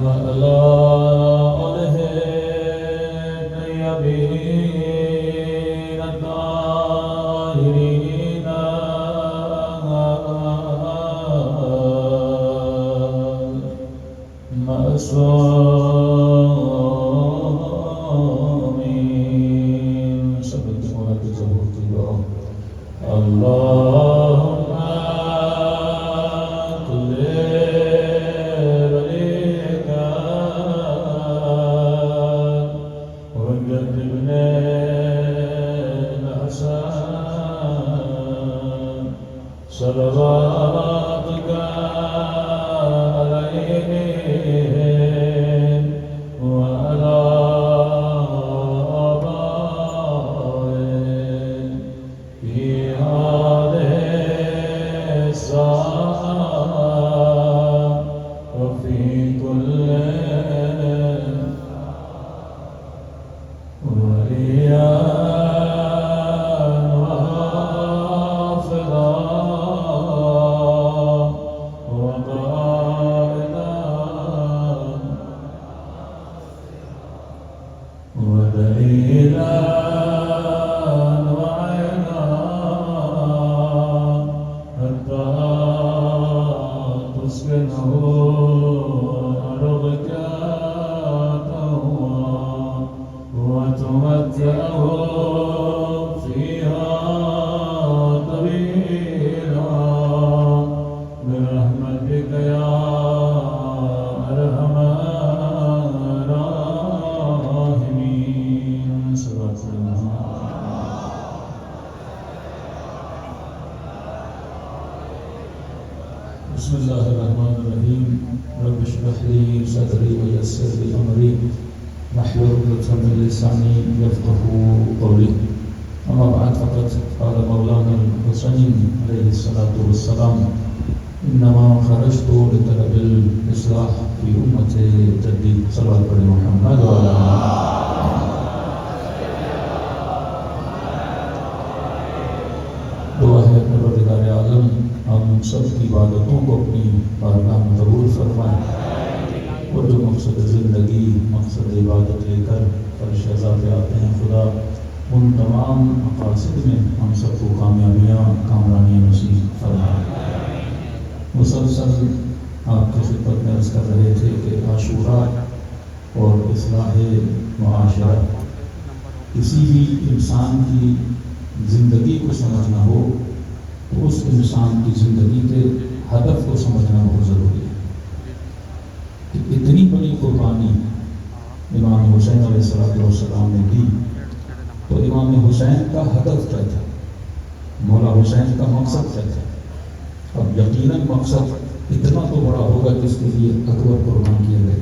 وعلى آله الطيبين الطاهرين معصومين سبحانك اللهم كل وليك وجدنا الحسن صلواتك عليه وعلى آبائه في هذه الساعة وفي كل وليا وحافظا وقائدا ودليلا وعينا حتى تسكنه أرضك وتمتعه فيها طويلا برحمتك يا أرحم الراحمين. صلوات الله. بسم الله الرحمن الرحيم. رب اشرح لي صدري ويسر لي أمري واحلل عقدة من لساني يفقهوا قولي. أما بعد فقد قال مولانا الحسين عليه الصلاة والسلام إنما خرجت لطلب الإصلاح في أمة جدي صلى الله عليه محمد وعلى آله. دعا ہے پروردگار عالم ہم سب کی عبادتوں کو اپنی بارگاہ میں قبول فرمائے اور جو مقصد زندگی مقصد عبادت لے کر فرش ذات آتے ہیں خدا ان تمام مقاصد میں ہم سب کو کامیابیاں کامرانیاں نصیب فرمائے. مسلسل آپ کی خدمت میں عرض کر رہے تھے کہ عاشورہ اور اصلاح معاشرہ کسی بھی انسان کی زندگی کو سمجھنا ہو تو اس انسان کی زندگی کے ہدف کو سمجھنا بہت ضروری ہے. اتنی بڑی قربانی امام حسین علیہ السلام نے دی تو امام حسین کا ہدف کیا تھا, مولا حسین کا مقصد کیا تھا؟ اب یقیناً مقصد اتنا تو بڑا ہوگا جس کے لیے اکبر قربان کیا گئے.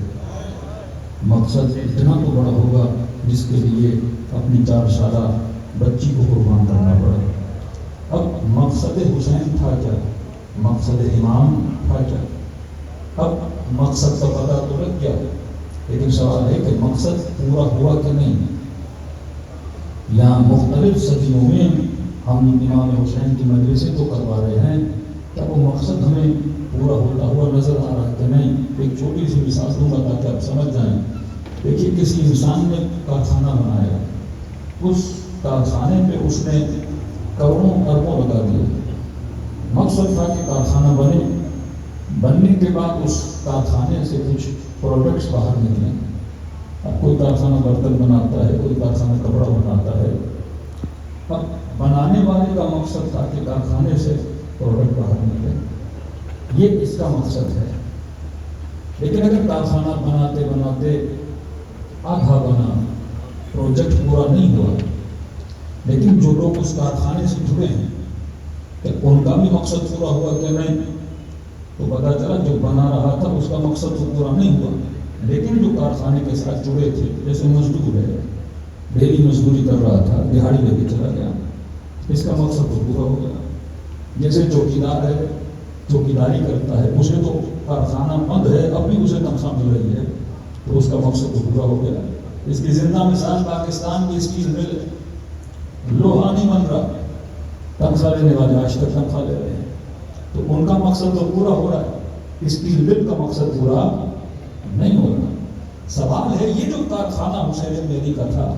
مقصد اتنا تو بڑا ہوگا جس کے لیے اپنی 4 سالہ بچی کو قربان کرنا پڑا. اب مقصد حسین تھا کیا, مقصد امام تھا کیا؟ اب مقصد کا پتہ تو لگ گیا, لیکن سوال ہے کہ مقصد پورا ہوا کہ نہیں. یہاں مختلف صدیوں میں ہم امام حسین کی مجلسیں تو کروا رہے ہیں, کیا وہ مقصد ہمیں پورا ہوتا ہوا نظر آ رہا ہے کہ نہیں؟ ایک چھوٹی سی مثال دوں گا تاکہ آپ سمجھ جائیں. دیکھیے کسی انسان نے کارخانہ بنایا, اس کارخانے پہ اس نے کروڑوں اربوں لگا دیے. مقصد تھا کہ کارخانہ بننے کے بعد اس کارخانے سے کچھ پروڈکٹس باہر نکلیں. اب کوئی کارخانہ برتن بناتا ہے, کوئی کارخانہ کپڑا بناتا ہے. اب بنانے والے کا مقصد تھا کہ کارخانے سے پروڈکٹ باہر نکلے, یہ اس کا مقصد ہے. لیکن اگر کارخانہ بناتے بناتے آدھا بنا, پروجیکٹ پورا نہیں ہوا, لیکن جو لوگ اس کارخانے سے جڑے ہیں کہ ان کا بھی مقصد پورا ہوا کہ نہیں, تو پتا چلا جو بنا رہا تھا اس کا مقصد تو پورا نہیں ہوا, لیکن جو کارخانے کے ساتھ جڑے تھے, جیسے مزدور ہے ڈیلی مزدوری کر رہا تھا, دہاڑی لے کے چلا گیا, اس کا مقصد تو پورا ہو گیا. جیسے چوکیدار ہے, چوکیداری کرتا ہے, اسے تو کارخانہ بند ہے, اب بھی اسے تنخواہ مل رہی ہے, تو اس کا مقصد تو پورا ہو گیا. اس کی زندہ مثال پاکستان کی اسٹیل مل ہے, لوہا نہیں بن رہا, تنخواہ لینے والے آج تک تنخواہ لے رہے ہیں, تو ان کا مقصد تو پورا ہو رہا ہے. اسٹیل مل کا مقصد پورا نہیں ہوگا. سوال ہے یہ جو کارخانہ حسین ابن علی کا تھا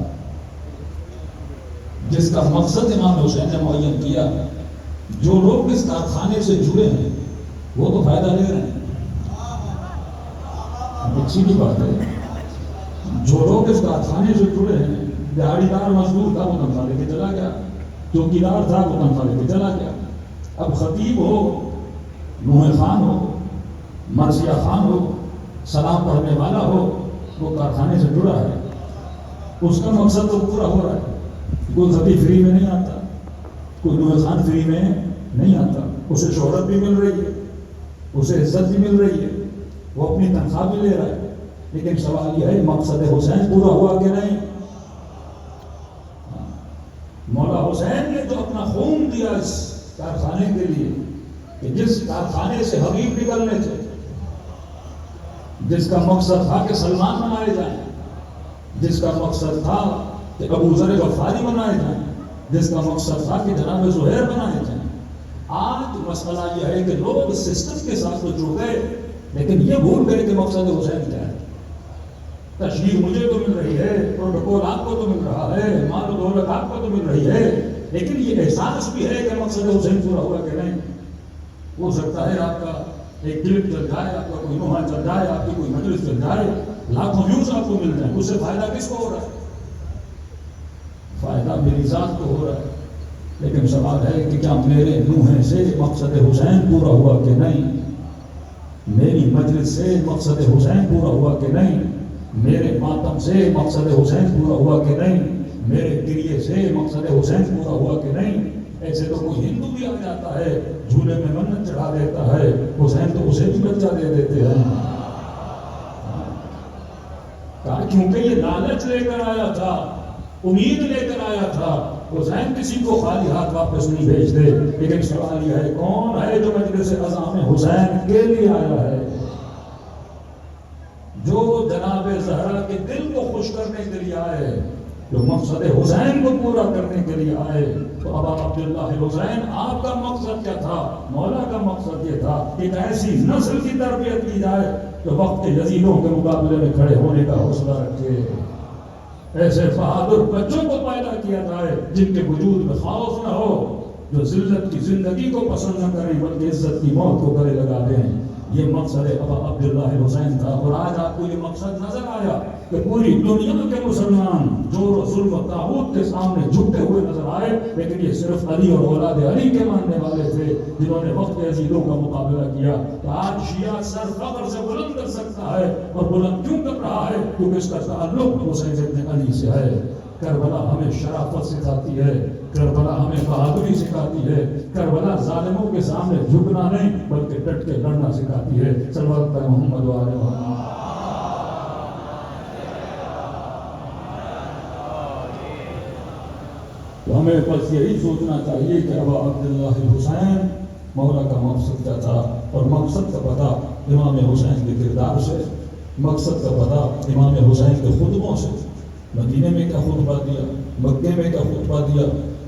جس کا مقصد امام حسین نے معین کیا، جو لوگ اس کارخانے سے جڑے ہیں وہ تو فائدہ لے رہے ہیں. سیدھی بات ہے، جو لوگ اس کارخانے سے جڑے ہیں، دیہڑی دار مزدور تھا وہ تنخواہ لے کے چلا گیا، چوکیدار تھا وہ تنخواہ لے کے چلا گیا. اب خطیب ہو، نوح خان ہو، مرثیہ خان ہو، سلام پڑھنے والا ہو، وہ کارخانے سے جڑا ہے، اس کا مقصد تو پورا ہو رہا ہے. کوئی خطیب فری میں نہیں آتا، کوئی نوح خان فری میں نہیں آتا. اسے شہرت بھی مل رہی ہے، اسے عزت بھی مل رہی ہے، وہ اپنی تنخواہ بھی لے رہا ہے. لیکن سوال یہ ہے مقصد حسین پورا ہوا کہ نہیں؟ مولا حسین نے جو اپنا خون دیا اس کارخانے کے لیے، کہ جس کارخانے سے حبیب نکلنے تھے، جس کا مقصد تھا کہ سلمان بنائے جائیں، جس کا مقصد تھا کہ ابو ذر غفاری بنائے جائیں، جس کا مقصد تھا کہ جناب زہیر بنائے جائیں. آج مسئلہ یہ ہے کہ لوگ سسٹم کے ساتھ تو جڑ گئے لیکن یہ بھول گئے کہ مقصد حسین کیا ہے. تشہیر مجھے تو مل رہی ہے، پروٹوکول آپ کو تو مل رہا ہے، مال و دولت آپ کو تو مل رہی ہے، لیکن یہ احساس بھی ہے کہ مقصد حسین پورا ہوا کہ نہیں. ہو سکتا ہے آپ کا ایک کلپ چل جائے، آپ کا کوئی نوحہ چل جائے، آپ کی کوئی مجلس چل جائے، لاکھوں ویوز آپ کو مل جائیں، اس سے فائدہ کس کو ہو رہا ہے؟ فائدہ میری ذات کو ہو رہا ہے. لیکن سوال ہے کہ کیا میرے نوحے سے مقصد حسین پورا ہوا کہ نہیں؟ میری مجلس سے مقصد حسین پورا ہوا کہ نہیں؟ میرے ماتم سے مقصد حسین پورا ہوا کہ نہیں؟ میرے گریے سے مقصد حسین پورا ہوا کہ نہیں؟ ایسے تو کوئی ہندو بھی آ جاتا ہے، جھولے میں منت چڑھا دیتا ہے، حسین تو اسے بھی بچہ دے دیتے ہیں. کہا کیونکہ یہ لالچ لے کر آیا تھا، امید لے کر آیا تھا. حسین کسی کو خالی ہاتھ واپس نہیں بھیجتے. لیکن سوال یہ ہے کون ہے جو مجلس عظام حسین کے لیے آیا ہے، جو جناب زہرا کے دل کو خوش کرنے کے لیے آئے، جو مقصد حسین کو پورا کرنے کے لیے آئے. تو ابا عبداللہ حسین آپ کا مقصد کیا تھا؟ مولا کا مقصد یہ تھا کہ ایک ایسی نسل کی تربیت کی جائے جو وقت کے یزیدوں کے مقابلے میں کھڑے ہونے کا حوصلہ رکھے. ایسے بہادر بچوں کو پیدا کیا جائے جن کے وجود میں خوف نہ ہو، جو ذلت کی زندگی کو پسند نہ کریں بلکہ عزت کی موت کو گلے لگا دیں. یہ مقصد ابا عبداللہ حسین تھا. اور آج آپ کو یہ مقصد نظر آیا کہ پوری دنیا کے مسلمان زور و ظلم و طاغوت کے سامنے جھکتے ہوئے نظر آئے، لیکن یہ صرف علی اور اولاد علی کے ماننے والے تھے جنہوں نے وقت عزیزوں کا مقابلہ کیا. تو آج شیعہ سر فخر سے بلند کر سکتا ہے، اور بلند کیوں کر رہا ہے؟ کیونکہ اس کا تعلق حسین ابن علی سے ہے. کربلا ہمیں شرافت سکھاتی ہے، کربلا ہمیں بہادری سکھاتی ہے، کربلا ظالموں کے سامنے جھکنا نہیں بلکہ ڈٹ کے لڑنا سکھاتی ہے. صلوات پر محمد و آل محمد. تو ہمیں بس یہی سوچنا چاہیے کہ ابا عبداللہ حسین مولا کا مقصد کیا تھا، اور مقصد کا پتہ امام حسین کے کردار سے، مقصد کا پتہ امام حسین کے خطبوں سے. مدینے میں کیا خطبہ دیا، مکے میں کیا خطبہ دیا،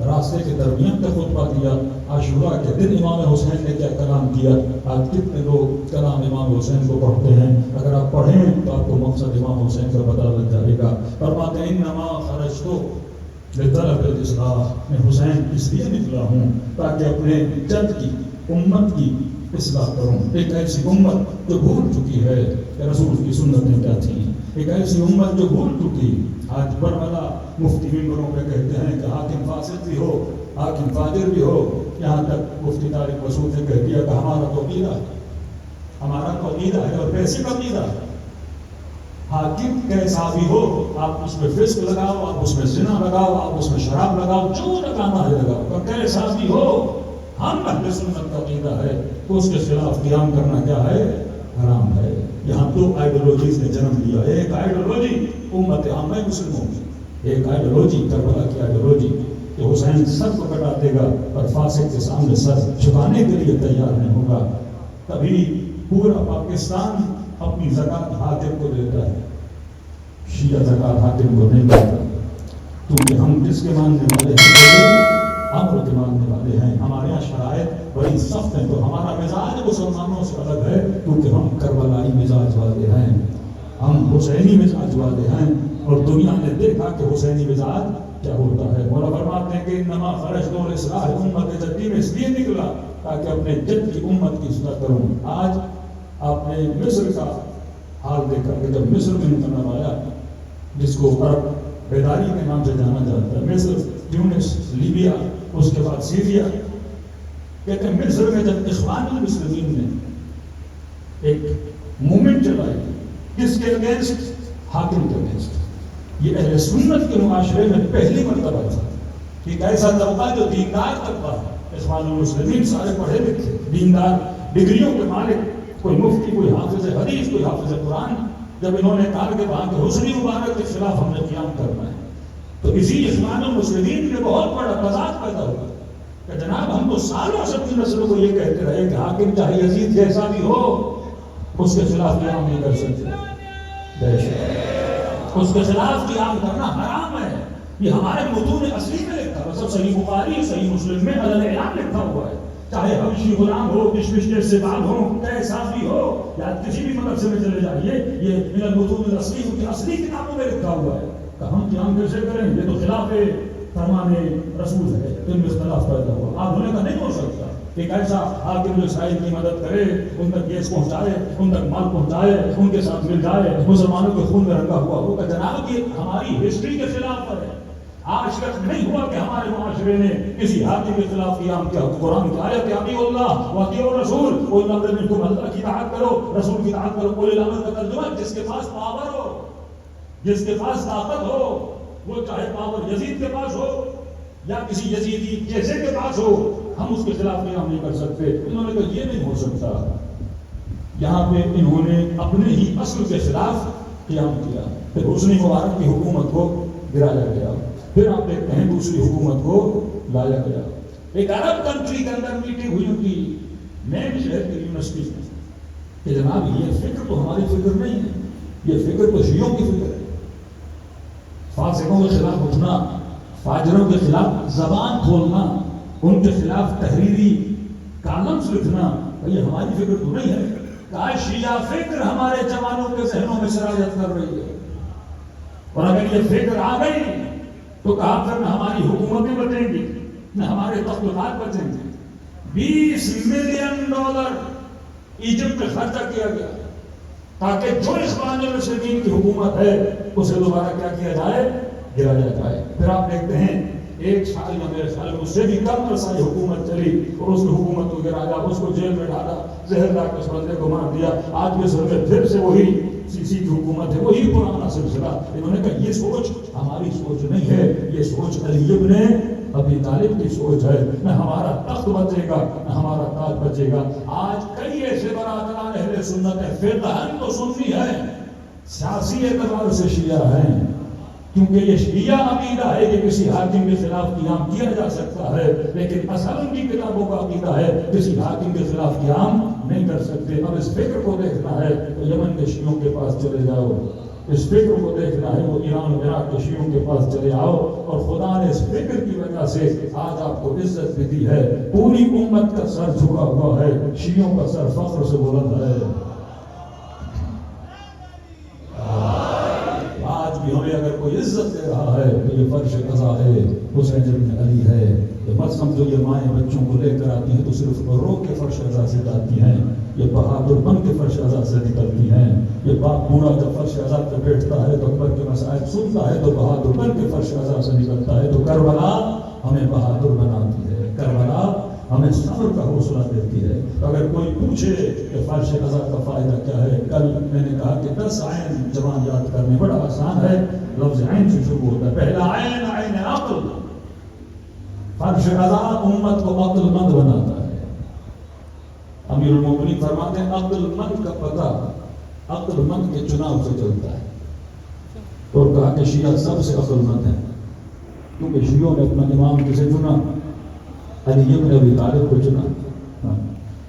راستے کے درمیان کیا خطبہ دیا، عاشوراء کے دن امام حسین نے کیا کلام کیا. آج کتنے لوگ کلام امام حسین کو پڑھتے ہیں؟ اگر آپ پڑھیں تو آپ کو مقصد امام حسین کا پتہ لگ جائے گا. فرماتے ہیں انما خرجت لطلب الاصلاح، میں حسین اس لیے نکلا ہوں تاکہ اپنے جد کی امت کی اصلاح کروں. ایک ایسی امت جو بھول چکی ہے کہ رسول کی سنتیں کیا تھیں، ایک ایسی امت جو بھول چکی. آج برملا مفتی ممبروں پہ کہتے ہیں کہ حاکم فاسق بھی ہو، حاکم فاجر بھی ہو. یہاں تک مفتی طارق مسعود نے کہہ دیا کہ ہمارا تو عقیدہ ہے، ہمارا تو عقیدہ ہے اور بیسک عقیدہ ہے. حاکم کیسا بھی ہو، آپ اس میں فسق لگاؤ، آپ اس میں زنا لگاؤ، آپ اس میں شراب لگاؤ، جو لگانا ہے لگاؤ، اور کیسا بھی ہو، ہم اہل سنت کا عقیدہ ہے تو اس کے خلاف قیام کرنا کیا ہے؟ حرام ہے. یہاں دو آئیڈیولوجیز نے جنم لیا. ایک آئیڈیولوجی امت عامہ مسلموں کی، ایک آئیڈیولوجی کربلا کی آئیڈیولوجی کہ حسین سر کو کٹا دے گا اور فاسق کے سامنے سر جھکانے کے لیے تیار نہیں ہوگا. کبھی پورا پاکستان اپنی زکات حاکم کو دیتا ہے، شیعہ زکات حاکم کو نہیں دیتا، کیونکہ ہم جس کے ماننے والے ہیں امر کے ماننے والے ہیں. ہمارے یہاں شرائط بڑی سخت ہیں، تو ہمارا مزاج مسلمانوں سے الگ ہے کیونکہ ہم کربلائی مزاج والے ہیں. حسینی مزاج والے ہیں اور دنیا نے دیکھا کہ حسینی مزاج کیا ہوتا ہے. مولا فرماتے ہیں کہ انما خرجت لاصلاح امت جدی میں اس لیے نکلا تاکہ اپنے جد کی امت کی اصلاح کروں. آج آپ نے مصر کا حال دیکھا کہ جب مصر میں انقلاب آیا جس کو عرب بیداری کے نام سے جانا جاتا ہے، مصر، ٹیونس، لیبیا، اس کے بعد سیریا، کہتے ہیں مصر میں جب اخوان المسلمین نے ایک موومنٹ چلائی کس کے اگینسٹ؟ حاکم کے اگینسٹ. یہ اہل سنت کے معاشرے میں پہلی مرتبہ تھا کہ ایک ایسا طبقہ جو دیندار طبقہ ہے، اخوان المسلمین سارے پڑھے لکھے دیندار، ڈگریوں کے مالک، کوئی مفتی، کوئی حافظ حدیث، کوئی حافظ قرآن، جب انہوں نے کہا کہ وہاں کے حسنی مبارک کے خلاف ہم نے قیام کرنا ہے تو اسی اخوان المسلمین میں بہت بڑا تضاد پیدا ہوا کہ جناب ہم تو سالوں سے اپنی نسلوں کو یہ کہتے رہے کہ حاکم چاہے یزید جیسا بھی ہو اس کے خلاف قیام نہیں کر سکتے. اس کے خلاف قیام کرنا حرام ہے. یہ ہمارے متون اصلی میں لکھا ہے، سب صحیح بخاری، صحیح مسلم میں علی الاعلان لکھا ہوا ہے. چاہے حبشی غلام ہو، کشمش سے بال ہو، کیسا بھی ہو، یا کسی بھی مدرسے میں چلے جائیے، یہ من المتون الاصلی کی اصلی کتابوں میں لکھا ہوا ہے کہ ہم قیام کیسے کریں. یہ تو خلاف فرمان رسول ہے، ان میں اختلاف پیدا ہوا. آپ ہونے کا نہیں ہو سکتا ایک ایسا حاکم جو اسرائیل کی مدد کرے، ان تک گیس پہنچائے، ان تک مال پہنچائے، ان کے ساتھ مل جائے، مسلمانوں کے خون میں رنگا ہوا ہوگا. جناب یہ ہماری ہسٹری کے خلاف ہے. آج تک نہیں ہوا کہ ہمارے معاشرے نے کسی حاکم کے خلاف قیام کیا. قرآن کی آیت اطیعوا اللہ واطیعوا الرسول، قل امر منکم، اللہ کی اطاعت کرو، رسول کی اطاعت کرو. اولي الامر کا ترجمہ جس کے پاس پاور ہو، جس کے پاس طاقت ہو، وہ چاہے پاور یزید کے پاس ہو یا کسی یزیدی جیسے کے پاس ہو، ہم اس کے خلاف قیام نہیں کر سکتے. انہوں نے کہا یہ نہیں ہو سکتا. یہاں پہ انہوں نے اپنے ہی اصل کے خلاف قیام کیا. پھر حسنی مبارک کی حکومت کو گرایا گیا. پھر آپ دیکھتے ہیں دوسری حکومت کو لایا گیا. ایک عرب کنٹری کے اندر میٹنگ ہوئی ان کی مین شہر کی یونیورسٹی میں کہ جناب یہ فکر تو ہماری فکر نہیں ہے، یہ فکر تو شیعوں کی فکر ہے. فاسقوں کے خلاف اٹھنا، فاجروں کے خلاف زبان کھولنا، ان کے خلاف تحریری کالمز لکھنا، یہ ہماری فکر تو نہیں ہے. کہا شیعہ فکر ہمارے جوانوں کے ذہنوں میں سرایت کر رہی ہے، اور اگر یہ فکر آ گئی تو کہا پھر نہ ہماری حکومتیں بچیں گی نہ ہمارے تختات بچیں گے. $20 ملین ایجپٹ میں خرچہ کیا گیا تاکہ جو اخوان المسلمین کی حکومت ہے اسے دوبارہ کیا کیا جائے؟ گرایا جائے. پھر آپ دیکھتے ہیں ایک سال یا میرے خیال میں اس سے بھی کم عرصہ یہ حکومت چلی اور اس نے حکومت کو گرایا، اس کو جیل میں ڈالا، زہر لا کے اس بندے کو مار دیا. آج مصر میں پھر سے وہی سیسی کی حکومت ہے، وہی پرانا سلسلہ. انہوں نے کہا یہ سوچ ہماری سوچ نہیں ہے، یہ سوچ علی ابن ابی طالب کی سوچ ہے. نہ ہمارا تخت بچے گا نہ ہمارا تاج بچے گا. آج کئی ایسے برادران اہل سنت ہیں، فقہاً تو سنی ہے، سیاسی اعتبار سے شیعہ ہیں، کیونکہ یہ شیعہ عقیدہ ہے کہ کسی حاکم کے خلاف قیام کیا جا سکتا ہے، لیکن اصل ان کی کتابوں کا عقیدہ ہے کسی حاکم کے خلاف قیام نہیں کر سکتے. اب اس فکر کو دیکھنا ہے تو یمن کے شیعوں کے پاس چلے جاؤ، اس فکر کو دیکھنا ہے وہ ایران و عراق کے شیعوں کے پاس چلے آؤ. اور خدا نے اس فکر کی وجہ سے آج آپ کو عزت بھی دی ہے. پوری امت کا سر جھکا ہوا ہے، شیعوں کا سر فخر سے بلند ہے. ہمیں اگر کوئی عزت دے رہا ہے تو یہ فرش قضا ہے، حسین ابن علی ہے. یہ مت سمجھو یہ مائیں بچوں کو لے کر آتی ہیں تو صرف رو کے فرش قضا سے جاتی ہیں، یہ بہادر بن کے فرش قضا سے نکلتی ہیں. یہ باپ بوڑھا جب فرش قضا پہ بیٹھتا ہے تو اکبر کے مسائل سنتا ہے تو بہادر بن کے فرش قضا سے نکلتا ہے. تو کربلا ہمیں بہادر بناتی ہے، کربلا ہمیں صبر کا حوصلہ دیتی ہے. اگر کوئی پوچھے کہ فرش قضا کا فائدہ کیا ہے، کل میں نے کہا کہ 10 عین زبان یاد کرنے بڑا آسان ہے. لفظ عین سے شروع ہوتا ہے. پہلا عین عین عقل. فرش قضا امت کو عقل مند بناتا ہے. امیر المومنین فرماتے ہیں عقل مند کا پتہ عقل مند کے چناؤ سے چلتا ہے. اور کہا کہ شیعہ سب سے عقل مند ہیں کیونکہ شیعوں نے اپنا امام کسے چنا؟ علی ابن ابی طالب کو چنا.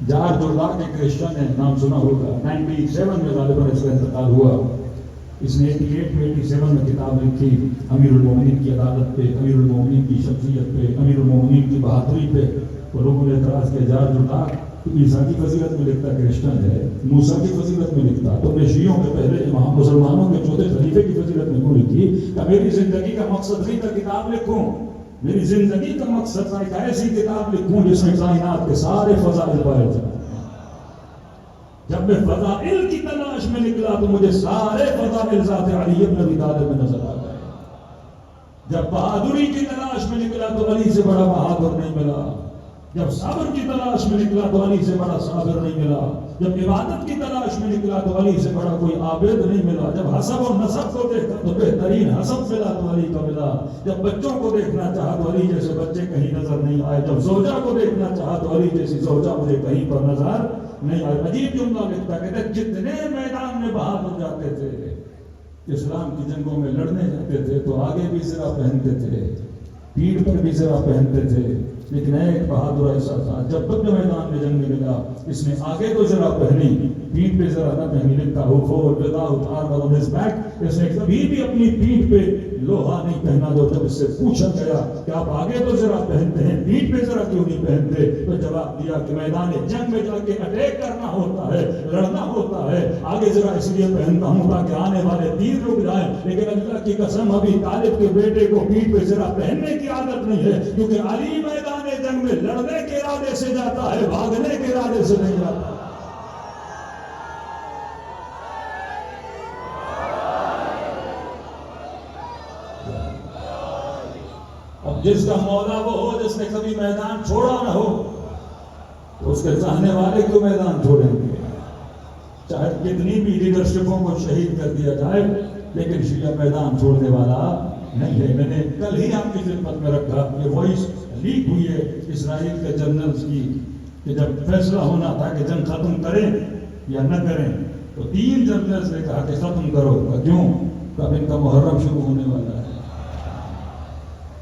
جارج جوردان ایک کرسچن ہے، نام سنا ہوگا، 97 میں غالباً اس کا انتقال ہوا. اس نے 87 میں کتاب لکھی امیر المومنین کی عدالت پہ، امیر المومنین کی شخصیت پہ، امیر المومنین کی بہادری پہ. وہ لوگوں نے اعتراض کیا جارج جوردان تو عیسیٰ کی فضیلت میں لکھتا کرسچن ہے، موسیٰ کی فضیلت میں لکھتا، تو نے شیعوں کے پہلے امام مسلمانوں کے چوتھے خلیفے کی فضیلت میں کیوں لکھی؟ کہ میری زندگی کا مقصد نہیں تھا کتاب لکھوں، میری زندگی کا مقصد تھا ایک ایسی کتاب لکھوں جس میں کائنات کے سارے فضائل پائے جائیں۔ جب میں فضائل کی تلاش میں نکلا تو مجھے سارے فضائل ذات علی بن ابی طالب میں نظر آ گئے۔ جب بہادری کی تلاش میں نکلا تو علی سے بڑا بہادر نہیں ملا، جب صبر کی تلاش میں نکلا تو علی سے بڑا صابر نہیں ملا، جب عبادت کی تلاش میں نکلا تو علی سے بڑا کوئی عابد نہیں ملا، جب حسب و نسب کو دیکھا تو بہترین حسب ملا تو علی کا ملا، جب بچوں کو دیکھنا چاہا تو علی جیسے بچے کہیں نظر نہیں آئے، جب زوجہ کو دیکھنا چاہا تو علی جیسی زوجہ مجھے کہیں پر نظر نہیں آئے۔ عجیب جملہ لکھتا کہتے جتنے میدان میں بہادر جاتے تھے، اسلام کی جنگوں میں لڑنے جاتے تھے تو آگے بھی زرہ پہنتے تھے، پیٹھ پر بھی زرہ پہنتے تھے، لیکن ایک بہادر ایسا تھا جب تک میدان میں جنگ میں لگا اس نے آگے تو ذرا پہنی، پیٹھ پہ ذرا نہ پہنی، لکھتا ہو for without armor on his back، اس نے کبھی بھی اپنی پیٹھ پہ لوہا نہیں پہنا۔ جو جب اس سے پوچھا گیا کہ آپ آگے تو ذرا پہنتے ہیں پیٹھ پہ ذرا کیوں نہیں پہنتے، تو جواب دیا کہ میدان جنگ میں جا کے اٹیک کرنا ہوتا ہے، لڑنا ہوتا ہے، آگے ذرا اس لیے پہنتا ہوں تاکہ آنے والے تیر رک جائیں، لیکن اللہ کی قسم ابھی طالب کے بیٹے کو پیٹھ پہ ذرا پہننے کی عادت نہیں ہے، کیونکہ علی میدان جنگ میں لڑنے کے ارادے سے جاتا ہے، بھاگنے کے ارادے سے نہیں جاتا۔ اب جس کا مولا وہ ہو جس نے کبھی میدان چھوڑا نہ ہو تو اس کے چاہنے والے کیوں میدان چھوڑیں گے؟ چاہے کتنی بھی لیڈرشپوں کو شہید کر دیا جائے لیکن شیعہ میدان چھوڑنے والا نہیں ہے۔ میں نے کل ہی آپ کی خدمت میں رکھا، یہ وائس لیک ہوئی ہے اسرائیل کے جنرلز کی کہ جب فیصلہ ہونا تھا کہ جنگ ختم کریں یا نہ کریں تو 3 جنرلز نے کہا کہ ختم کرو۔ کیوں؟ کہ اب ان کا محرم شروع ہونے والا ہے،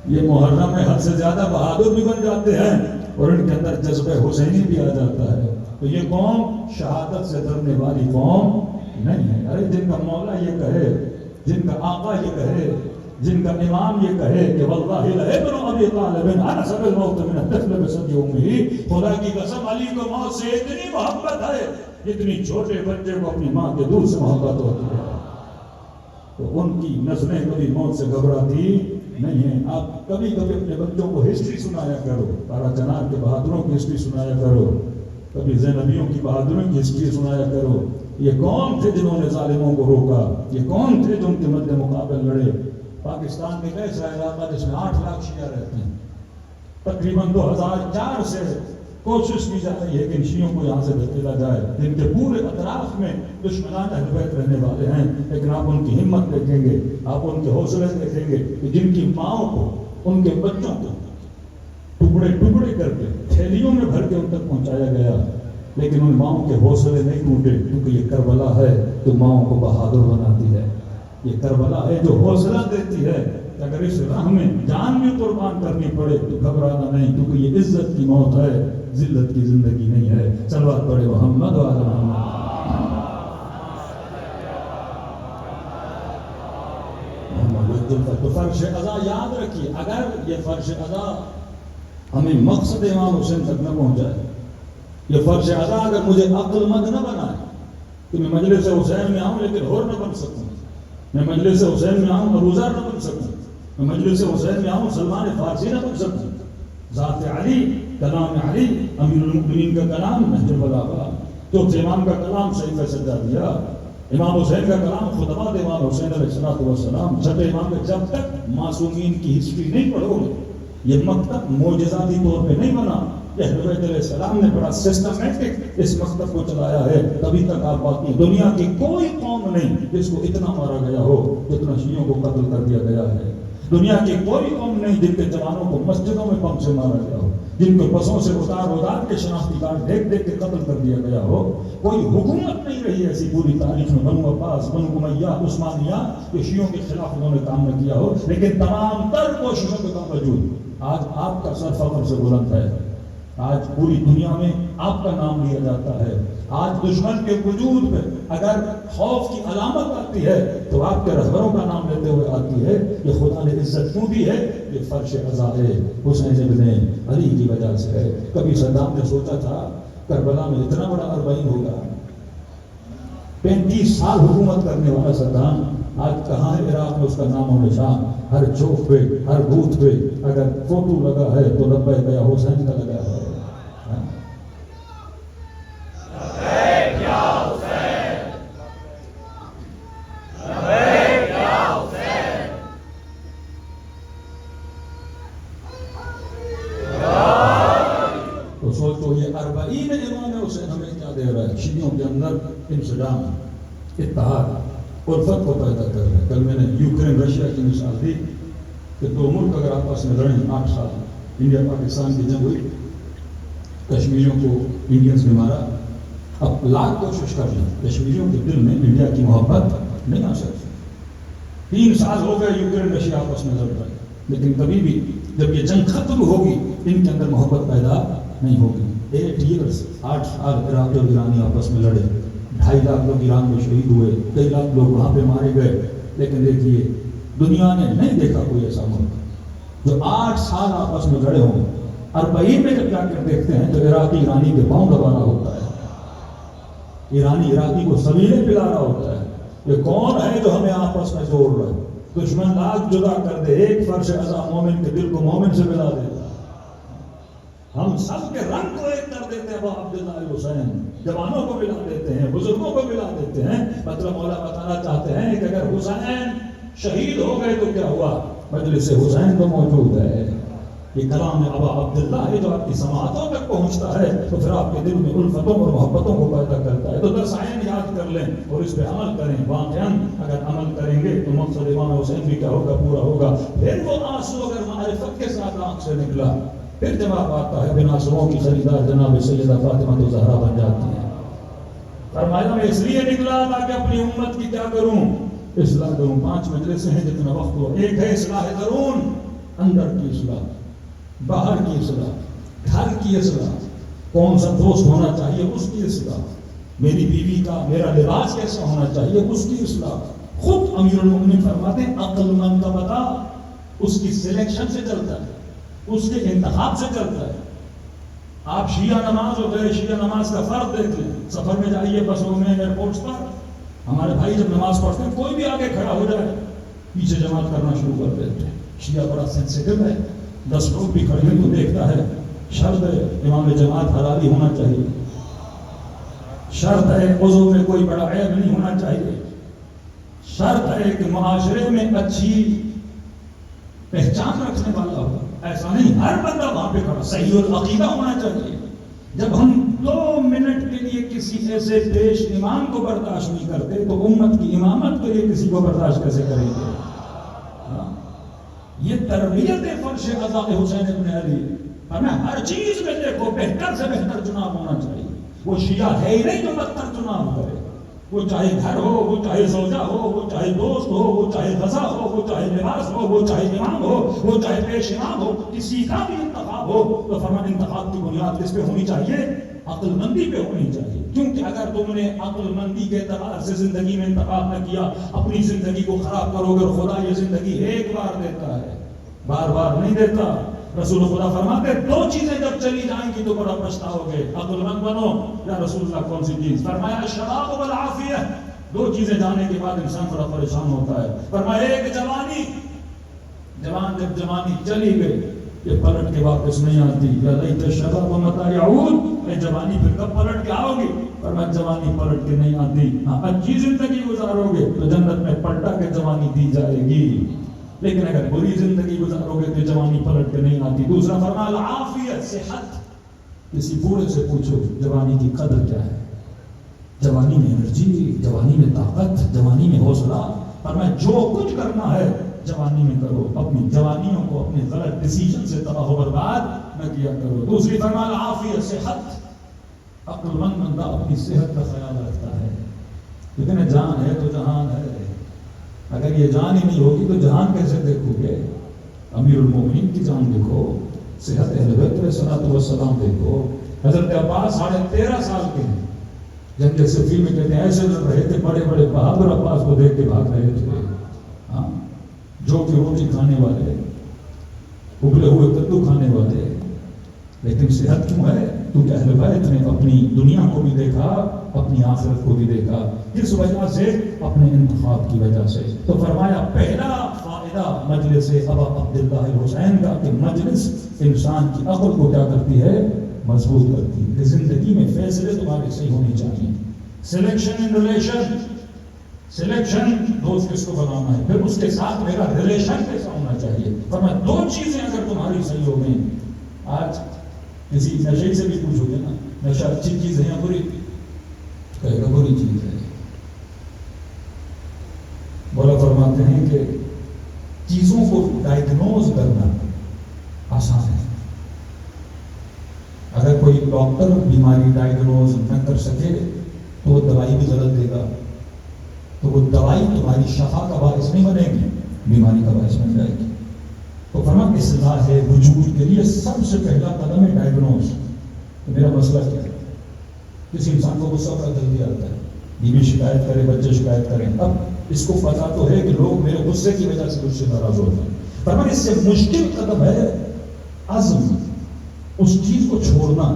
یہ محرم میں حد سے زیادہ بہادر بھی بن جاتے ہیں اور ان کے اندر جذبہ حسینی بھی آ جاتا ہے، تو یہ قوم شہادت سے ڈرنے والی قوم نہیں ہے۔ ارے جن کا مولا یہ کہے، جن کا آقا یہ کہے، جن کا امام یہ کہے کہ واللہ لابن ابی طالب انسب الموت من الطفل بصدی امه، خدا کی قسم علی کو موت سے اتنی محبت ہے جتنی چھوٹے بچے کو اپنی ماں کے دودھ سے محبت ہوتی ہے، تو ان کی نسلیں کبھی موت سے گھبراتی نہیں ہیں۔ آپ کبھی کبھی اپنے بچوں کو ہسٹری سنایا کرو، تارا چنار کے بہادروں کی ہسٹری سنایا کرو، کبھی زینبیوں کی بہادروں کی ہسٹری سنایا کرو۔ یہ کون تھے جنہوں نے ظالموں کو روکا؟ یہ کون تھے جو ان کے مد مقابل لڑے؟ پاکستان میں ایک ایسا علاقہ جس میں 8 لاکھ شیعہ رہتے ہیں، تقریباً 2004 سے کوشش کی جا رہی ہے کہ ان شیعوں کو یہاں سے دھکیلا جائے، جن کے پورے اطراف میں دشمنان اہل بیت رہنے والے ہیں، لیکن آپ ان کی ہمت دیکھیں گے، آپ ان کے حوصلے دیکھیں گے کہ جن کی ماؤں کو، ان کے بچوں کو ٹکڑے ٹکڑے کر کے تھیلیوں میں بھر کے ان تک پہنچایا گیا، لیکن ان ماؤں کے حوصلے نہیں ٹوٹے، کیونکہ یہ کربلا ہے جو ماؤں کو بہادر بناتی ہے، یہ کربلا ہے جو حوصلہ دیتی ہے کہ اگر اس راہ میں جان بھی قربان کرنی پڑے تو گھبرانا نہیں، کیونکہ یہ عزت کی موت ہے، ذلت کی زندگی نہیں ہے۔ صلوات پڑھے محمد و آل محمد۔ تو فرش ازا یاد رکھیے، اگر یہ فرش ازا ہمیں مقصد امام حسین تک نہ پہنچائے، یہ فرش ازا اگر مجھے عقل مند نہ بنائے کہ میں مجلس حسین میں آؤں لیکن ہور نہ بن سکوں، میں مجلس حسین میں آؤں ابوذر نہ بن سکوں، میں مجلس حسین میں آؤں سلمان فارسی نہ بن سکوں، ذات علی، کلام علی، امیر المؤمنین کا کلام نہج البلاغہ، چوتھے امام کا کلام سیف سجادیہ، امام حسین کا کلام خطبات امام حسین علیہ السلام، چھٹے امام کا جب تک معصومین کی ہسٹری نہیں پڑھو گے، یہ مکتب معجزاتی طور پہ نہیں بنا، اہل بیت علیہ السلام نے بڑا سسٹمیٹک اس مکتب کو چلایا ہے، تبھی تک آپ باقی دنیا کی کوئی قوم نہیں جس کو اتنا مارا گیا ہو جتنا شیعوں کو قتل کر دیا گیا ہے، دنیا کی کوئی قوم نہیں جن کے جوانوں کو مسجدوں میں پمپ سے مارا گیا ہو، جن کو بسوں سے اتار کے شناختی کارڈ دیکھ دیکھ کے قتل کر دیا گیا ہو، کوئی حکومت نہیں رہی ایسی پوری تاریخ میں، بنو عباس، بنو امیہ، عثمانیہ، کہ شیعوں کے خلاف انہوں نے کام نہ کیا ہو، لیکن تمام تر کوششوں کے باوجود آج آپ کا سر فخر سے بلند ہے، آج پوری دنیا میں آپ کا نام لیا جاتا ہے، آج دشمن کے وجود میں اگر خوف کی علامت آتی ہے تو آپ کے رہبروں کا نام لیتے ہوئے آتی ہے، یہ خدا نے عزت کیوں دی ہے؟ یہ فرش ازا ہے، حسین ابن علی کی وجہ سے ہے۔ کبھی صدام نے سوچا تھا کربلا میں اتنا بڑا اربعین ہوگا. 35 سال حکومت کرنے والا صدام آج کہاں ہے عراق میں اس کا نام و نشان؟ ہر چوک پہ ہر بوتھ پہ اگر فوٹو لگا ہے تو لبیک یا حسین کا لگا ہے. تو سوچو یہ 40 امام حسین ہمیں کیا دے رہا ہے؟ شیعوں کے اندر انسجام، اتحاد، الفت کو پیدا کر رہے ہیں. کل میں نے یوکرین رشیا کی مثال دی کہ 2 ملک اگر آپس میں لڑیں 8 سال، انڈیا پاکستان کی جنگ ہوئی، کشمیریوں کو انڈینز نے مارا. اب لاکھ کوشش کر لیں کشمیریوں کے دل میں انڈیا کی محبت نہیں آ سکتی. 3 سال ہو گئے یوکرین رشیا آپس میں لڑ رہے، لیکن کبھی بھی جب یہ جنگ ختم ہوگی ان کے اندر محبت پیدا نہیں ہوگی. 8 ایئرس 8 سال عراق اور ایرانی آپس میں لڑے، 2.5 لاکھ لوگ ایران میں شہید ہوئے، 2 لاکھ لوگ وہاں پہ مارے گئے. لیکن دیکھیے دنیا نے نہیں دیکھا کوئی ایسا ملک جو 8 سال آپس میں لڑے ہوں. 40 میں جب جا کر دیکھتے ہیں تو عراقی ایرانی کے پاؤں دبا رہا ہوتا ہے، ایرانی عراقی کو سبیلے پلا رہا ہوتا ہے. یہ کون ہے جو ہمیں آپس میں جوڑ رہا ہے؟ دشمن لاکھ جدا کر دے، ایک فرش عزا مومن کے دل کو مومن سے ملا دے. ہم سب کے رنگ کو ایک کر دیتے ہیں. وہ عبداللہ حسین جوانوں کو ملا دیتے ہیں، بزرگوں کو ملا دیتے ہیں. مطلب مولا بتانا چاہتے ہیں کہ اگر حسین شہید ہو گئے تو کیا ہوا؟ مجلس حسین تو موجود ہے. یہ کلام ابا عبداللہ ہے جو آپ کی سماعتوں تک پہنچتا ہے تو پھر آپ کے دل میں الفتوں اور محبتوں کو پیدا کرتا ہے. تو درسائن یاد کر لیں اور اس پہ عمل کریں. واقعاً اگر عمل کریں گے تو مقصد امام حسین بھی کیا ہوگا؟ پورا ہوگا. پھر وہ آنسو اگر معرفت کے ساتھ آنکھ سے نکلا پھر جواب آتا ہے بنا آنسوؤں کی خریدار جناب سیدہ فاطمہ زہرا بن جاتی ہیں. فرمایا میں اس لیے نکلا تاکہ اپنی امت کی کیا کروں؟ اصلاح کروں. 5 مجلسیں ہیں جتنا وقت ہو. ایک ہے اصلاح درون، اندر کی اصلاح، باہر کی اصلاح، گھر کی اصلاح، کون سا دوست ہونا چاہیے اس کی اصلاح، میری بیوی کا میرا لباس کیسا ہونا چاہیے اس کی اصلاح. خود امیر المومنین فرماتے ہیں عقل مند کا پتہ اس کی سلیکشن سے چلتا ہے، اس کے انتخاب سے چلتا ہے. آپ شیعہ نماز اور غیر شیعہ نماز کا فرق دیکھ لیں. سفر میں جائیے بسوں میں ایئرپورٹس پر، ہمارے بھائی جب نماز پڑھتے ہیں کوئی بھی آگے کھڑا ہو جائے پیچھے جماعت کرنا شروع کر دیتے ہیں. شیعہ بڑا سینسیٹیو ہے، 10 لوگ بھی کھڑے ہیں تو دیکھتا ہے. شرط ہے امام جماعت حلالی ہونا چاہیے، شرط ہے وضو میں کوئی بڑا عیب نہیں ہونا چاہیے، شرط ہے کہ معاشرے میں اچھی پہچان رکھنے والا ہو. ایسا نہیں ہر بندہ وہاں پہ کھڑا، صحیح العقیدہ ہونا چاہیے. جب ہم 2 منٹ کے لیے کسی ایسے پیش امام کو برداشت نہیں کرتے تو امت کی امامت کے لیے کسی کو برداشت کیسے کریں گے؟ یہ تربیت فرش عزا حسین ابن علی. ہمیں ہر چیز میں دیکھو بہتر سے بہتر چناب ہونا چاہیے. وہ شیعہ ہے ہی نہیں جو بدتر چناب کرے. وہ چاہے گھر ہو، وہ چاہے زوجہ ہو، وہ چاہے دوست ہو، وہ چاہے غذا ہو، وہ چاہے لباس ہو، وہ چاہے امام ہو، وہ چاہے پیش امام ہو، کسی کا بھی انتخاب ہو تو فرمان انتخاب کی بنیاد کس پہ ہونی چاہیے؟ عقل مندی پہ ہونی چاہیے. کیونکہ اگر تم نے عقل مندی کے اعتبار سے زندگی میں انتخاب نہ کیا، اپنی زندگی کو خراب کرو گے. خدا یہ زندگی ایک بار دیتا ہے، بار بار نہیں دیتا. رسول خدا فرماتے 2 چیزیں جب چلی جائیں گی تو بڑا پچھتاؤ گے. عقل مند بنو. یا رسول اللہ کون سی چیز؟ فرمایا الشباب والعافیہ. 2 چیزیں جانے کے بعد انسان بڑا پریشان ہوتا ہے. فرمایا ایک جوانی، جوان جب جوانی چلی گئی یہ پلٹ کے واپس نہیں آتی. یا لیت الشباب متى يعود، اے جوانی پھر کب پلٹ کے آؤ گی؟ فرمایا جوانی پلٹ کے نہیں آتی. ہاں اچھی زندگی گزارو گے تو جنت میں پلٹا کے جوانی دی جائے گی، لیکن اگر بری زندگی گزارو گے تو جوانی پلٹ کے نہیں آتی. دوسرا فرمایا العافیہ، صحت. کسی بوڑھے سے پوچھو جوانی کی قدر کیا ہے. جوانی میں انرجی، جوانی میں طاقت، جوانی میں حوصلہ. فرمایا جو کچھ کرنا ہے جوانی میں کرو. اپنی جوانیوں کو اپنے غلط ڈیسیژن سے تباہ و برباد نہ کیا کرو. دوسری فرمایا العافیہ، صحت. عقل مند بندہ اپنی صحت کا خیال رکھتا ہے. لیکن جان ہے تو جہان ہے. اگر یہ جان ہی نہیں ہوگی تو جہان کیسے دیکھو گے؟ امیر المومنین کی جان دیکھو، صحت اہل بیت علیہ الصلوۃ والسلام دیکھو. حضرت عباس 13.5 سال کے ہیں جب جیسے فلم میں کہتے ہیں ایسے لڑ رہے تھے، بڑے بڑے بہادر عباس کو دیکھ کے بھاگ رہے تھے. ہاں جو کہ روٹی کھانے والے، ابلے ہوئے کدو کھانے والے، لیکن صحت کیوں ہے؟ کیونکہ اہل بیت نے اپنی دنیا کو بھی دیکھا، اپنی آخرت کو بھی دیکھا، کس وجہ سے؟ اپنے انتخاب کی وجہ سے۔ تو فرمایا پہلا فائدہ مجلس ابا عبداللہ الحسین کا کہ مجلس انسان کی عقل کو کیا کرتی ہے؟ مضبوط کرتی ہے۔ کہ زندگی میں فیصلے تمہارے صحیح ہونے چاہیے۔ سلیکشن ان ریلیشن، سلیکشن دوست کس کو بنانا ہے، پھر اس کے ساتھ میرا ریلیشن کیسا ہونا چاہیے۔ فرمایا دو چیزیں اگر تمہاری صحیح ہو گئی، آج کسی نشے سے بھی پوچھو گے نا، نشہ اچھی چیز ہے یا بری؟ کہے گا بری چیز ہے۔ مولا فرماتے ہیں کہ چیزوں کو ڈائگنوز کرنا آسان ہے۔ اگر کوئی ڈاکٹر بیماری ڈائگنوز نہ کر سکے تو وہ دوائی بھی غلط دے گا، تو وہ دوائی تمہاری شفا کا باعث نہیں بنے گی، بیماری کا باعث بن جائے گی۔ تو فرمان اصلاح وجود کے لیے سب سے پہلا قدم ہے ڈائگنوز، کہ میرا مسئلہ کیا ہے۔ کسی انسان کو غصہ بڑا جلدی آتا ہے، بیوی شکایت کرے، بچے شکایت کریں، اب اس کو پتا تو ہے کہ لوگ میرے غصے کی وجہ سے مجھ سے ناراض ہوتے ہیں۔ فرمان اس سے مشکل قدم ہے عزم، اس چیز کو چھوڑنا،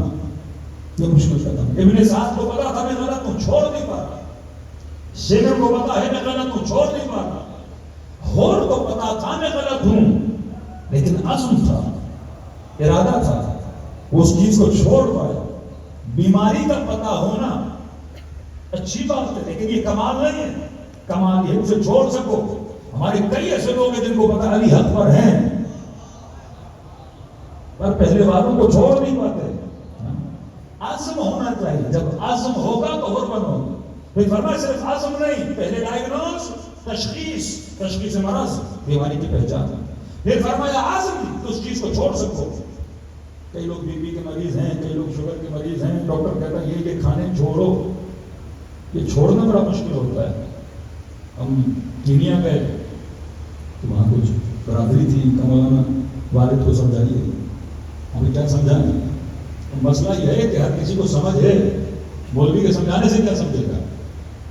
یہ مشکل قدم ہے۔ ابن سعد کو پتا تھا میں غلط ہوں، چھوڑ نہیں پا رہا۔ شیخ کو پتا ہے میں غلط ہوں، چھوڑ نہیں پا رہا۔ ہور کو پتا تھا میں غلط ہوں، لیکن عزم تھا، ارادہ تھا، اس چیز کو چھوڑ پائے۔ بیماری کا پتا ہونا اچھی بات ہے، لیکن یہ کمال نہیں ہے۔ کمال یہ اسے چھوڑ سکو۔ ہمارے کئی ایسے لوگ ہیں جن کو پتا علی حق پر ہیں، پر پہلے والوں کو چھوڑ نہیں پاتے۔ عزم ہونا چاہیے، جب عزم ہوگا تو اور بنو گے۔ پھر فرمایا صرف عزم نہیں، پہلے ڈائگنوز، تشخیص مرض، بیماری کی پہچان، پھر فرمایا عزم، تو اس چیز کو چھوڑ سکو۔ کئی لوگ بی پی کے مریض ہیں، کئی لوگ شوگر کے مریض ہیں، ڈاکٹر کہتا ہے یہ کھانے چھوڑو، یہ چھوڑنا بڑا مشکل ہوتا ہے۔ ہم کینیا گئے تو وہاں کچھ برادری تھی، مولانا والد کو سمجھائیے، ہمیں کیا سمجھائیں؟ مسئلہ یہ ہے کہ ہر کسی کو سمجھ ہے، مولوی کے سمجھانے سے کیا سمجھے گا؟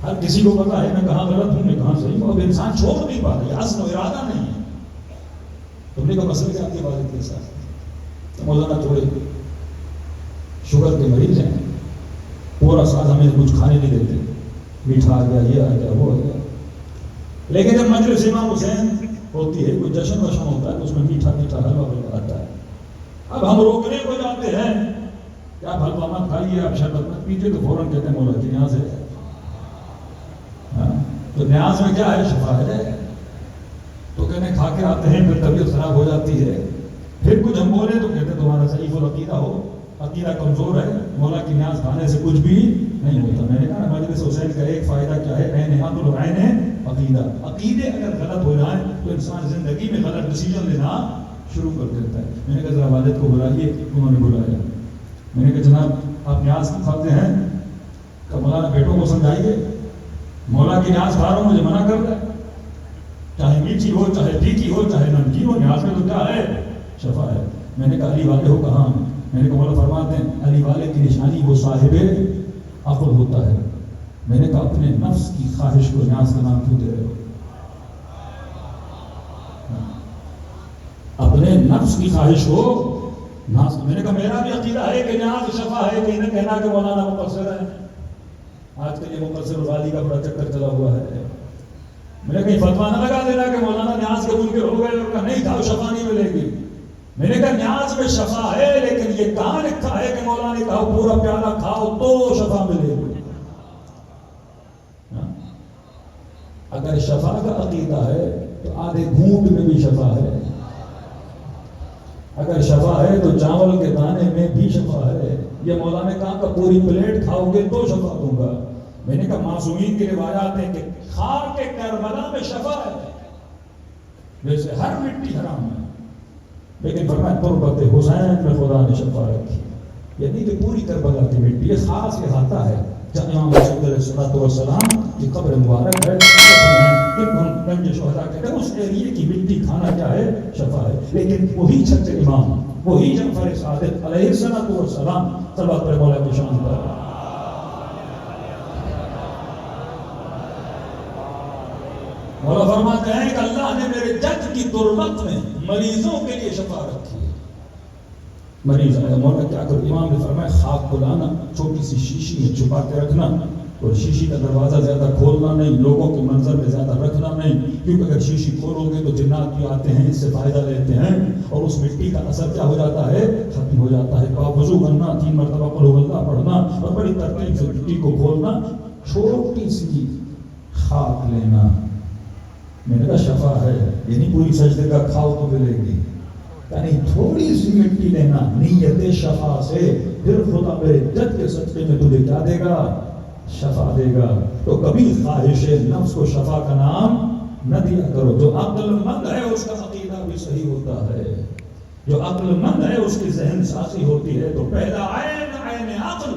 ہر کسی کو پتا ہے میں کہاں غلط ہوں، میں کہاں صحیح ہوں۔ اب انسان چھوڑ نہیں پاتا، یہ عزم و ارادہ نہیں ہے۔ تم نے کہا مسئلہ کیا آپ کے والد کے ساتھ؟ تو مولانا تھوڑے شوگر کے مریض ہیں، پورا سال ہمیں کچھ کھانے نہیں دیتے، میٹھا آ گیا، یہ آ گیا، وہ آ گیا، لیکن جب مجلس امام حسین ہوتی ہے، کوئی جشن وشن ہوتا ہے تو اس میں میٹھا حلوہ آتا ہے۔ اب ہم روکنے کو جاتے ہیں کہ آپ حلوہ مت کھائیے، آپ شربت مت پیجیے، تو فوراً کہتے ہیں مولا جی نیاز ہے۔ تو نیاز میں کیا ہے؟ شفا ہے۔ تو کہنے کھا کے آتے ہیں، پھر طبیعت خراب ہو جاتی ہے، پھر کچھ ہم بولے تو کہتے تمہارا ضعیف العقیدہ ہو، عقیدہ کمزور ہے، مولا کی نیاز کھانے سے کچھ بھی نہیں ہوتا۔ میں نے کہا مجلس حسین کا ایک فائدہ کیا ہے؟ عین عقل و عین عقیدہ۔ عقیدے اگر غلط ہو جائیں تو انسان زندگی میں غلط ڈیسیجن لینا شروع کر دیتا ہے۔ میں نے کہا ذرا والد کو بلائیے، انہوں نے بلایا۔ میں نے کہا جناب آپ نیاز کھاتے ہیں؟ کہ مولانا بیٹوں کو سمجھائیے، مولا کی نیاز کھا رہا ہوں، مجھے منع کر دیں، چاہے میٹھی ہو، چاہے پھیکی ہو، چاہے نمکین ہو، نیاز میں تو کیا ہے؟ شفا ہے۔ میں نے کہا علی والے ہو کہاں؟ میں نے کہا مولا فرماتے ہیں علی والے کی نشانی وہ صاحب عقل ہوتا ہے۔ میں نے کہا اپنے نفس کی خواہش کو نیاز کا نام کیوں دے رہے ہو؟ اپنے نفس کی خواہش کو نیاز۔ میں نے کہا میرا بھی عقیدہ ہے کہ نیاز شفا ہے، کہ انہیں کہنا کہ مولانا مقصر ہے۔ آج کل یہ مقصر والی کا بڑا چکر چلا ہوا ہے۔ میں نے کہیں فتویٰ نہ لگا دینا کہ مولانا نیاز کے منکر ہو گئے، اور کہا نہیں کھاؤ شفا نہیں ملے گی۔ میں نے کہا نیاز میں شفا ہے، لیکن یہ کہاں لکھا ہے کہ مولانا نے کہا پورا پیالہ کھاؤ تو شفا ملے گی؟ اگر شفا کا عقیدہ ہے تو آدھے گھونٹ میں بھی شفا ہے، اگر شفا ہے تو چاول کے دانے میں بھی شفا ہے۔ یہ مولانا نے کہا کہ پوری پلیٹ کھاؤ گے تو شفا دوں گا۔ میں نے کہا معصومین کی روایات ہیں کہ خاک کربلا میں شفا ہے، ویسے ہر مٹی حرام ہے، لیکن فرمایا تربت حسین میں خدا نے شفا رکھی۔ یعنی کہ پوری کربلا کی مٹی، یہ خاص احاطہ ہے جہاں امام حسین علیہ السلام کی قبر مبارک ہے، گنج شہداء کہتے ہیں، اس ایریے کی مٹی کھانا کیا ہے؟ شفا ہے۔ لیکن وہی چھت امام، وہی جعفر صادق علیہ السلام صلوات پر مولا کی شان پر، مولا فرماتے ہیں کہ اللہ نے میرے جد کی تربت میں مریضوں کے لیے شفا رکھی ہے۔ مریض آیا، مولا کیا کرو؟ امام نے فرمایا خاک کو لانا، چھوٹی سی شیشی میں چھپا کے رکھنا، اور شیشی کا دروازہ زیادہ کھولنا نہیں، لوگوں کے منظر میں زیادہ رکھنا نہیں، کیونکہ اگر شیشی کھولو گے تو جنات بھی آتے ہیں، اس سے فائدہ لیتے ہیں، اور اس مٹی کا اثر کیا ہو جاتا ہے؟ ختم ہو جاتا ہے۔ تو آپ وضو کرنا، 3 مرتبہ قل هو اللہ پڑھنا، اور بڑی ترتیب سے مٹی کو کھولنا، چھوٹی سی خاک لینا۔ میں نے کہا شفا ہے، یعنی پوری سجدے کا کھاؤ تو ملے گی، یعنی تھوڑی سی مٹی لینا نیت شفا سے، پھر خدا میرے جد کے صدقے میں تجھے کیا دے گا؟ شفا دے گا۔ تو کبھی خواہش نفس کو شفا کا نام نہ دیا کرو۔ جو عقل مند ہے اس کا عقیدہ بھی صحیح ہوتا ہے، جو عقل مند ہے اس کی ذہن سازی ہوتی ہے۔ تو پہلا عین عقل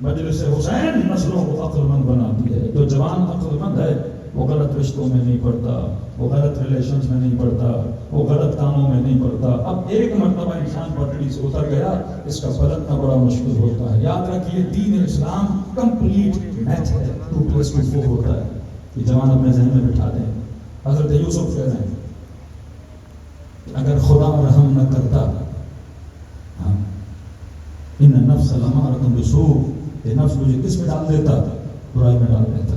مجلس حسین نسلوں کو عقل مند بناتی ہے۔ جو جوان عقل مند ہے وہ غلط رشتوں میں نہیں پڑتا، وہ غلط ریلیشنز میں نہیں پڑتا، وہ غلط کاموں میں نہیں پڑتا۔ اب ایک مرتبہ انسان پٹڑی سے اتر گیا، اس کا پلٹنا بڑا مشکل ہوتا ہے۔ یاد رکھیے دین اسلام کمپلیٹ میتھ ہے، 2+2 ہوتا ہے۔ یہ جوان اپنے ذہن میں بٹھا دیں۔ حضرت یوسف کہہ رہے ہیں اگر خدا رحم نہ کرتا، ان النفس لامارۃ بالسوء، یہ نفس مجھے کس میں ڈال دیتا؟ برائی میں ڈال دیتا۔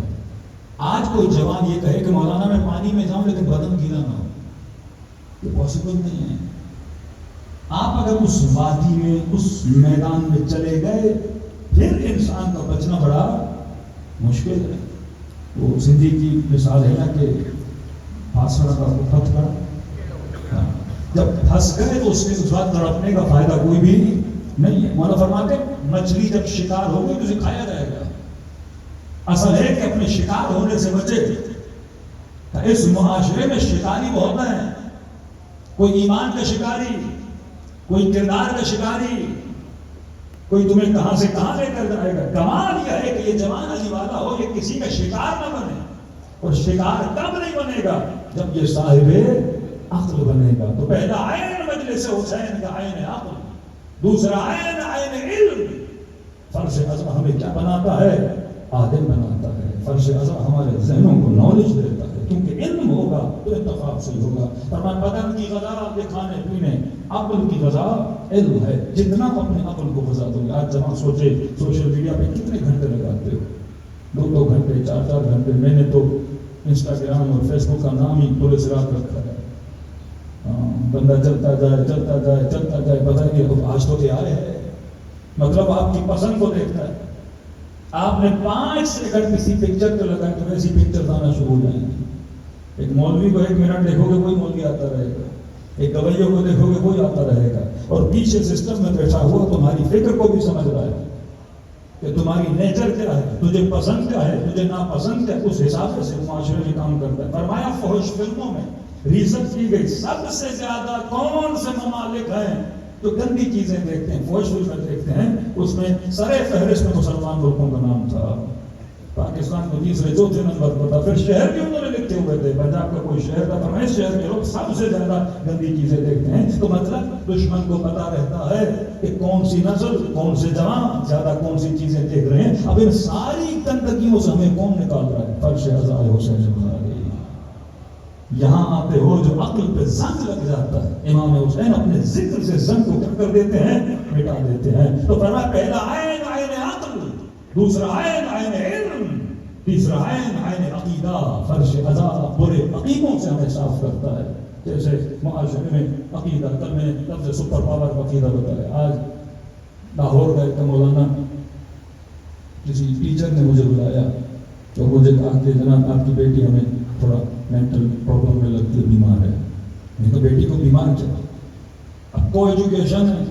آج کوئی جوان یہ کہے کہ مولانا میں پانی میں جاؤں لیکن بدن گیلا نہ ہو، یہ پاسبل نہیں ہے۔ آپ اگر اس وادی میں، اس میدان میں چلے گئے، پھر انسان کا بچنا بڑا مشکل ہے۔ وہ زندگی کی مثال ہے نا کہ پھانسڑا کا پھنس گیا، جب پھنس گئے تو اس کے بعد تڑپنے کا فائدہ کوئی بھی نہیں ہے۔ مولانا فرماتے مچھلی جب شکار ہو گئی تو اسے کھایا جائے گا۔ اصل ہے کہ اپنے شکار ہونے سے بچے۔ اس معاشرے میں شکاری بہت ہیں، کوئی ایمان کا شکاری، کوئی کردار کا شکاری، کوئی تمہیں کہاں سے کہاں لے کر جائے گا۔ کمال یہ ہے کہ یہ جوان علی والا ہو، یہ کسی کا شکار نہ بنے، اور شکار کب نہیں بنے گا؟ جب یہ صاحب عقل بنے گا۔ تو پہلا عین مجلس حسین کا عین عقل، دوسرا عین علم۔ فرش ازم ہمیں کیا بناتا ہے؟ عالم بناتا ہے۔ فرش ازم ہمارے ذہنوں کو نالج دیتا ہے، کیونکہ علم ہوگا تو انتخاب سے ہوگا۔ فرمان بدن کی غذا کے کھانے پینے، عقل کی غذا علم ہے۔ جتنا اپنے عقل کو غذا دو گے، آج جماعت سوچے سوشل میڈیا پہ کتنے گھنٹے لگاتے ہو؟ 2 گھنٹے، 4 گھنٹے۔ میں نے تو انسٹاگرام اور فیس بک کا نام ہی پولیس رات رکھا ہے۔ بندہ چلتا جائے، پتہ نہیں آج تو کیا ہے، مطلب آپ کی پسند کو دیکھتا ہے۔ آپ نے 5 سیکنڈ کسی پکچر پہ لگا تو ویسی پکچر آنا شروع ہو جائیں گی۔ ایک مولوی کو 1 منٹ دیکھو گے کوئی مولوی آتا رہے گا، ایک گویوں کو دیکھو گے کوئی آتا رہے گا، اور پیچھے سسٹم میں بیٹھا ہوا تمہاری فکر کو بھی سمجھ رہا ہے کہ تمہاری نیچر کیا ہے، تجھے پسند کیا ہے، تجھے ناپسند کیا ہے، اس حساب سے معاشرے میں کام کرتا ہے۔ فرمایا فحش فلموں میں ریسرچ کی گئی سب سے زیادہ کون سے ممالک ہیں جو گندی چیزیں دیکھتے ہیں، فحش فلمیں دیکھتے ہیں، اس میں سر فہرست میں مسلمان ملکوں کا نام تھا۔ پاکستان کو 3 نمبر پر تھا۔ پھر شہر بھی انہوں نے لکھے ہوئے تھے، پنجاب کا کوئی شہر تھا، فرمایا اس شہر کے لوگ سب سے زیادہ گندی چیزیں دیکھتے ہیں۔ تو مطلب دشمن کو پتا رہتا ہے کہ کون سی نسل، کون سے جوان زیادہ کون سی چیزیں دیکھ رہے ہیں۔ اب ان ساری گندگیوں سے ہمیں کون نکال رہا ہے؟ فرش ازائے حسین بخاری۔ یہاں آتے ہو جو عقل پہ زنگ لگ جاتا ہے، امام حسین اپنے ذکر سے زنگ کو کیا کر دیتے ہیں؟ مٹا دیتے ہیں۔ تو فرمایا پہلا عین عقل، دوسرا عین علم، تیسرا عین عقیدہ۔ فرش ازا برے عقیدوں سے ہمیں صاف کرتا ہے۔ جیسے معاشرے میں عقیدہ، کل میں نے لفظ سپر پاور کا عقیدہ بتایا۔ آج لاہور گئے تو مولانا کسی ٹیچر نے مجھے بلایا تو مجھے کہا کہ جناب آپ کی بیٹی ہمیں تھوڑا مینٹل پرابلم میں لگتی ہے، بیمار ہے۔ میں تو بیٹی کو بیمار کیا؟ اب کو ایجوکیشن ہے،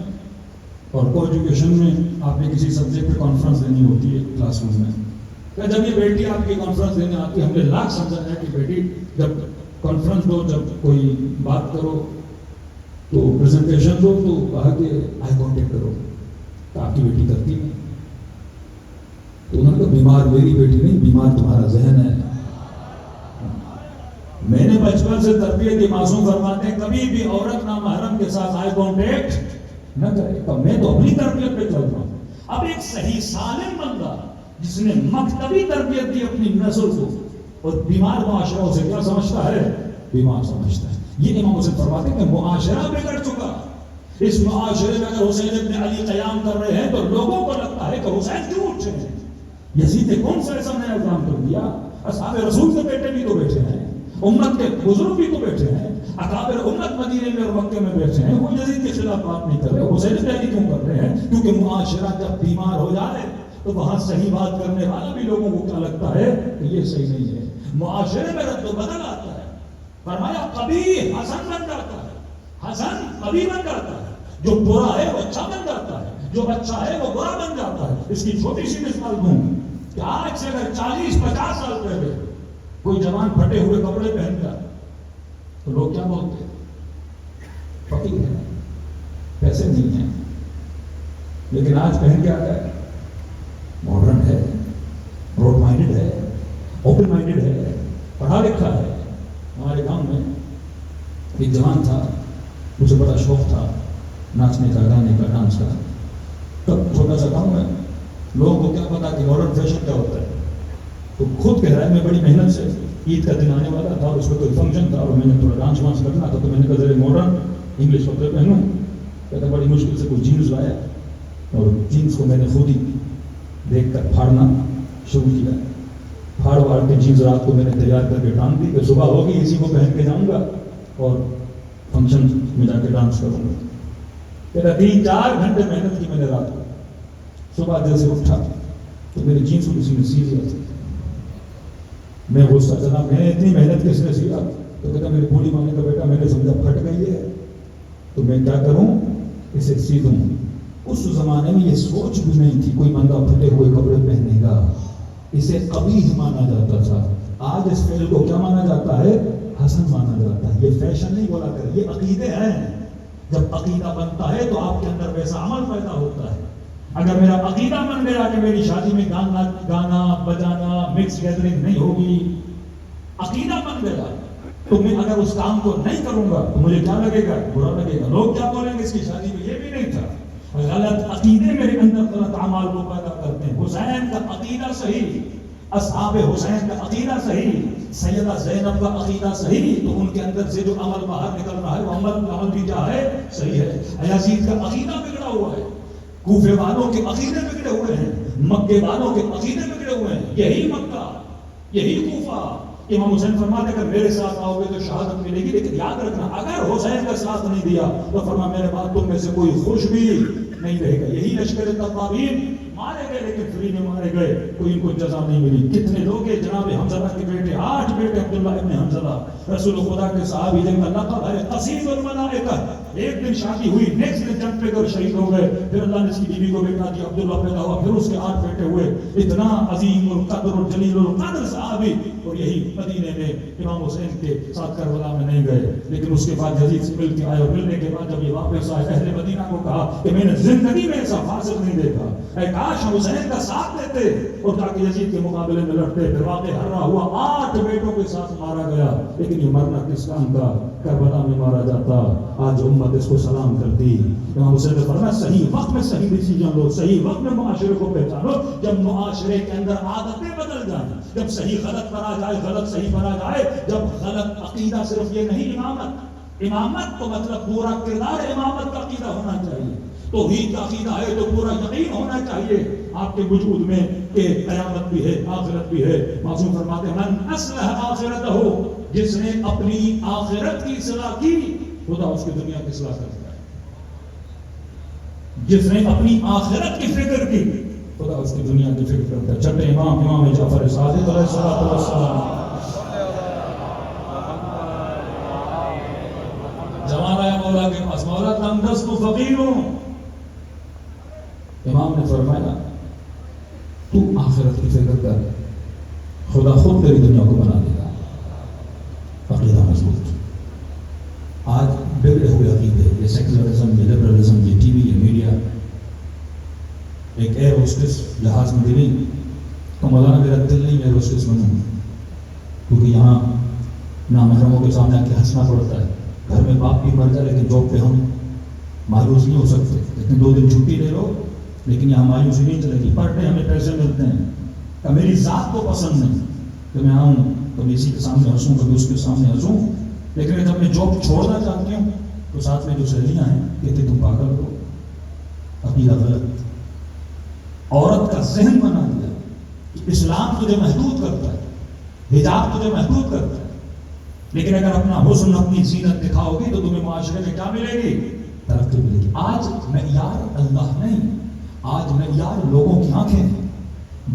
اور کو ایجوکیشن میں آپ نے کسی سبجیکٹ پہ کانفرنس دینی ہوتی ہے کلاس روم میں۔ کہ جب یہ بیٹی آپ کی کانفرنس دینے آتی ہے، ہم نے لاکھ سمجھا ہے کہ بیٹی جب کانفرنس دو، جب کوئی بات کرو تو پریزنٹیشن دو تو کہا کہ آئی کانٹیکٹ کرو، تو آپ کی بیٹی کرتی نہیں۔ تو انہوں نے کہا بیمار میری بیٹی نہیں، بیمار تمہارا ذہن ہے۔ میں نے بچپن سے تربیت دی، معصوم فرماتے ہیں کبھی بھی عورت نامحرم کے ساتھ آئی کانٹیکٹ نہ کرے۔ تو میں تو اپنی تربیت پہ چل رہا ہوں۔ اب ایک صحیح سالم بندہ جس نے مکتبی تربیت دی اپنی نسل کو، اور بیمار معاشرہ اسے کیا سمجھتا ہے؟ بیمار سمجھتا ہے۔ یہ امام حسین فرماتے ہیں کہ معاشرہ بگڑ چکا، اس معاشرے میں اگر حسین ابن علی قیام کر رہے ہیں تو لوگوں کو لگتا ہے کہ حسین کیوں اٹھے ہیں؟ یزید کون سا ایسا نیا الزام کر دیا؟ اصحاب رسول کے بیٹے بھی تو بیٹھے ہیں، امت کے بزرگ بھی تو بیٹھے ہیں، اکابر امت مدینے میں اور مکے میں بیٹھے ہیں، وہ یزید کے خلاف بات نہیں کر رہے، حسین ابن علی کیوں کر رہے ہیں؟ کیونکہ معاشرہ جب بیمار ہو جائے تو وہاں صحیح بات کرنے والا بھی لوگوں کو کیا لگتا ہے کہ یہ صحیح نہیں ہے، معاشرے میں رد و بدل آتا ہے۔ فرمایا قبیح حسن بن جاتا ہے، حسن قبیح بن جاتا ہے، جو برا ہے وہ اچھا بن جاتا ہے، جو اچھا ہے وہ برا بن جاتا ہے۔ اس کی چھوٹی سی مثال دوں کہ آج سے اگر 40-50 سال پہلے کوئی جوان پھٹے ہوئے کپڑے پہن گیا تو لوگ کیا بولتے؟ فقیر ہے، پیسے نہیں ہیں۔ لیکن آج پہن کے آتا ہے، ماڈرن ہے، براڈ مائنڈڈ ہے، اوپن مائنڈڈ ہے، پڑھا لکھا ہے۔ ہمارے گاؤں میں ایک جوان تھا، اسے بڑا شوق تھا ناچنے کا، گانے کا، ڈانس کا۔ تب چھوٹا سا گاؤں ہے، لوگوں کو کیا پتا کہ ماڈرن فیشن کیا ہوتا ہے، تو خود کہہ رہا ہے میں بڑی محنت سے، عید کا دن آنے والا تھا اور اس میں کوئی فنکشن تھا اور میں نے تھوڑا ڈانس وانس کرنا تھا، تو میں نے کہا ذرا ماڈرن انگلش کپڑے پہنوں۔ کہتا بڑی مشکل سے کوئی جینس لایا اور جینس کو میں نے خود ہی دیکھ کر پھاڑنا شروع کیا۔ پھاڑ واڑ کے جینس رات کو میں نے تیار کر کے ٹانگ دی کہ صبح ہوگی اسی کو پہن کے جاؤں گا اور فنکشن میں جا کے ڈانس کروں گا۔ کہتا 3-4 گھنٹے محنت کی میں نے رات کو، صبح جیسے اٹھا تو میری جینس کو کسی نے سی لیا تھا۔ میں غصہ چلا، میں نے اتنی محنت کس نے سیا؟ تو کہتا میری بوڑھی ماں نے کہا بیٹا میں نے سمجھا پھٹ گئی ہے تو میں کیا کروں، اسے سی دوں۔ اس زمانے میں یہ سوچ بھی نہیں تھی کوئی بندہ پھٹے ہوئے کپڑے پہنے گا، اسے قبیح مانا جاتا تھا۔ آج اس فعل کو کیا مانا جاتا ہے؟ حسن مانا جاتا ہے۔ یہ فیشن نہیں بولا کر، یہ عقیدے ہیں۔ جب عقیدہ بنتا ہے تو آپ کے اندر ویسا عمل پیدا ہوتا ہے۔ اگر میرا عقیدہ بن گیا کہ میری شادی میں گانا بجانا مکس گیدرنگ نہیں ہوگی، عقیدہ بن گیا تو میں اگر اس کام کو نہیں کروں گا تو مجھے کیا لگے گا؟ برا لگے گا، لوگ کیا بولیں گے اس کی شادی میں یہ بھی نہیں تھا۔ غلط عقیدے میرے اندر غلط اعمال کو پیدا کرتے ہیں۔ حسین کا عقیدہ صحیح، اصحاب حسین کا عقیدہ صحیح، سیدہ زینب کا عقیدہ صحیح، تو ان کے اندر سے جو عمل باہر نکل رہا ہے وہ عمل بھی کیا ہے؟ صحیح ہے۔ یزید کا عقیدہ بگڑا ہوا ہے، کوفے والوں کے عقیدے بگڑے ہوئے ہیں، مکے والوں کے عقیدے بگڑے ہوئے ہیں۔ یہی مکہ، یہی کوفہ، امام حسین فرماتے اگر میرے ساتھ آؤ گے تو شہادت ملے گی، لیکن یاد رکھنا اگر حسین کا ساتھ نہیں دیا تو فرمایا میرے بعد تم میں سے کوئی خوش بھی نہیں رہے گا۔ یہی لشکر تبابین مارے گئے لیکن فری میں مارے گئے، کوئی ان کو جزا نہیں ملی۔ کتنے لوگ ہیں جناب حنظلہ کے بیٹے، 8 بیٹے عبداللہ ابن حنظلہ، رسول خدا کے صحابی جن کا لقب ہے قصید الملائکہ۔ ایک دن شادی ہوئی، نیکسٹ دن جنگ پہ کر شہید ہو گئے، پھر اللہ نے اس کی بیوی کو بیٹا دیا، عبداللہ پیدا ہوا، پھر اس کے 8 بیٹے ہوئے۔ اتنا عظیم القدر اور جلیل القدر صحابی، اور یہی مدینے میں امام حسین کے ساتھ کربلا میں نہیں گئے، لیکن اس کے بعد یزید سے مل کے آئے، اور ملنے کے بعد جب یہ واپس آئے اہل مدینہ کو کہا کہ میں نے زندگی میں ایسا فاسق نہیں دیکھا، اے کاش ہم حسین کا ساتھ دیتے اور تاکہ یزید کے مقابلے میں لڑتے۔ پھر واقع ہررا ہوا، 8 بیٹوں کے ساتھ مارا گیا، لیکن یہ مرنا کس کام کا؟ کربلا میں مارا جاتا۔ آج امت اس کو سلام کرتی۔ امام حسین نے فرمایا صحیح وقت میں صحیح ڈیسیجن لو، صحیح وقت میں معاشرے کو پہچانو۔ جب معاشرے کے اندر عادتیں بدل جائیں، جب صحیح غلط پر آ جائے، غلط صحیح پر آ جائے، جب غلط عقیدہ صرف یہ نہیں، امامت تو مطلب پورا کردار امامت کا عقیدہ ہونا چاہیے، توحید کا عقیدہ ہے تو پورا یقین ہونا چاہیے آپ کے وجود میں کہ قیامت بھی ہے، آخرت بھی ہے۔ معصوم فرماتے ہیں من اصلح آخرتہ، جس نے اپنی آخرت کی اصلاح کی خدا اس کی دنیا کی اصلاح کرتا ہے۔ جس نے اپنی آخرت کی فکر کی خدا اس کی دنیا کی فکر کرتا ہے۔ چھٹے امام جعفر صادق علیہ السلام، جوان آیا مولا کے پاس، مولا تنگست فقیر ہوں۔ امام نے فرمایا تو آخرت کی فکر کر، خدا خود تیری دنیا کو بنا دے گا۔ عقیدہ مضبوط۔ آج بگڑے ہوئے عقیدے، یہ سیکولرزم، یہ لبرلزم، یہ ٹی وی، یہ میڈیا۔ ایک ایئر ہوسٹس جہاز میں ملی تو مولانا میرا دل نہیں ایئر ہوسٹس بنوں، کیونکہ یہاں نامحرموں کے سامنے آ کے ہنسنا پڑتا ہے۔ گھر میں باپ بھی مر جائے لیکن جاب پہ ہم مایوس نہیں ہو سکتے، لیکن 2 دن چھٹی لے لو، لیکن یہاں مایوسی نہیں چلے گی۔ پر ڈے ہمیں پیسے ملتے ہیں، کہ میری ذات کو پسند نہیں کہ میں آؤں کبھی اسی کے سامنے ہنسوں، کبھی اس کے سامنے ہنسوں، لیکن جب میں جاب چھوڑنا چاہتی ہوں تو ساتھ میں جو سہیلیاں ہیں کہتے تم پاگل ہو، عقیدہ غلط. عورت کا ذہن بنا دیا کہ اسلام تجھے محدود کرتا ہے، حجاب تجھے محدود کرتا ہے، لیکن اگر اپنا حسن اپنی زینت دکھاؤ گی تو تمہیں معاشرے میں کیا ملے گی؟ ترقی ملے گی. آج معیار اللہ نہیں، آج معیار لوگوں کی آنکھیں ہیں.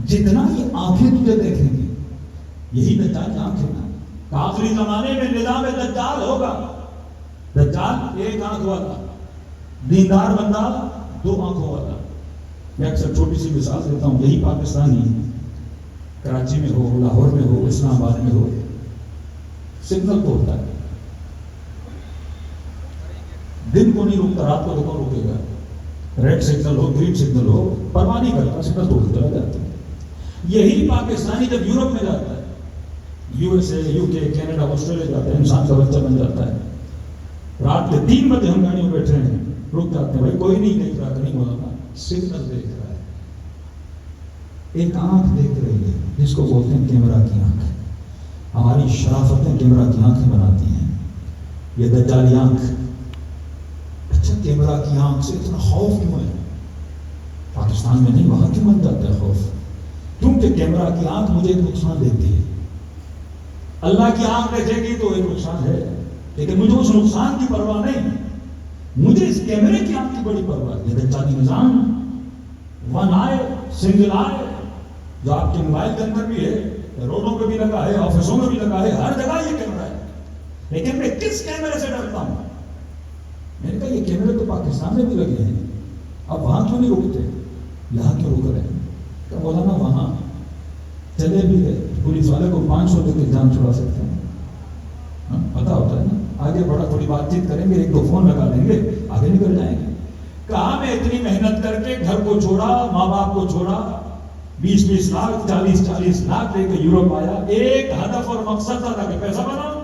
جتنا یہ آنکھیں تجھے دیکھیں گی، یہی دجال کی آنکھیں نا. آخری زمانے میں نظام دجال ہوگا. دجال ایک آنکھ والا، دیندار بندہ دو آنکھوں والا. میں اکثر چھوٹی سی مثال دیتا ہوں. یہی پاکستانی کراچی میں ہو، لاہور میں ہو، اسلام آباد میں ہو، سگنل تو ہوتا ہے، دن کو نہیں رکتا، رات کو تو کون رکے گا؟ ریڈ سگنل ہو، گرین سگنل ہو، پرواہ نہیں کرتا، سگنل تو چلا جاتا ہے. یہی پاکستانی جب یورپ میں جاتا ہے، یو ایس اے، یو کے، کینیڈا، آسٹریلیا جاتا ہے، انسان کا بچہ بن جاتا ہے. رات کے 3 بجے ہم گاڑیوں میں بیٹھے ہیں، رک جاتے ہیں، بھائی کوئی نہیں دیکھ رہا، نہیں مولانا سگنل دیکھ رہا ہے. ایک آنکھ دیکھ رہی ہے جس کو بولتے ہیں کیمرہ کی آنکھ. ہماری شرافتیں کیمرہ کی آنکھیں بناتی ہیں. یہ دجالی آنکھ. اچھا کیمرہ کی آنکھ سے اتنا خوف کیوں ہے؟ پاکستان میں نہیں، وہاں کیوں بن جاتا ہے خوف؟ کیونکہ کیمرہ کی آنکھ مجھے ایک نقصان دیتی ہے. اللہ کی آنکھ دیکھے گی تو ایک نقصان ہے، لیکن مجھے اس نقصان کی پرواہ نہیں، مجھے اس کیمرے کی آنکھ کی بڑی پرواہ ہے. یہ دجالی نظام، ون آئے، سنگل آئے، جو آپ کے موبائل کے اندر بھی ہے، روڈوں پہ بھی لگا ہے، آفسوں میں بھی لگا ہے، ہر جگہ یہ کیمرہ ہے. لیکن میں کس کیمرے سے ڈرتا ہوں؟ میں نے کہا یہ کیمرے تو پاکستان میں بھی لگے ہیں، اب وہاں کیوں نہیں رکتے، یہاں کیوں رک رہے ہیں؟ کہ مولانا وہاں چلے بھی گئے، پولیس والے کو 500 دے کے جان چھڑا سکتے ہیں. پتا ہوتا ہے نا، آگے بڑا تھوڑی بات چیت کریں گے، 1-2 فون لگا دیں گے، آگے نکل جائیں گے. کہاں میں اتنی محنت کر کے گھر کو چھوڑا، ماں باپ کو چھوڑا، 20-20 لاکھ 40-40 لاکھ لے کے یورپ آیا. ایک ہدف اور مقصد تھا کہ پیسہ بناؤں،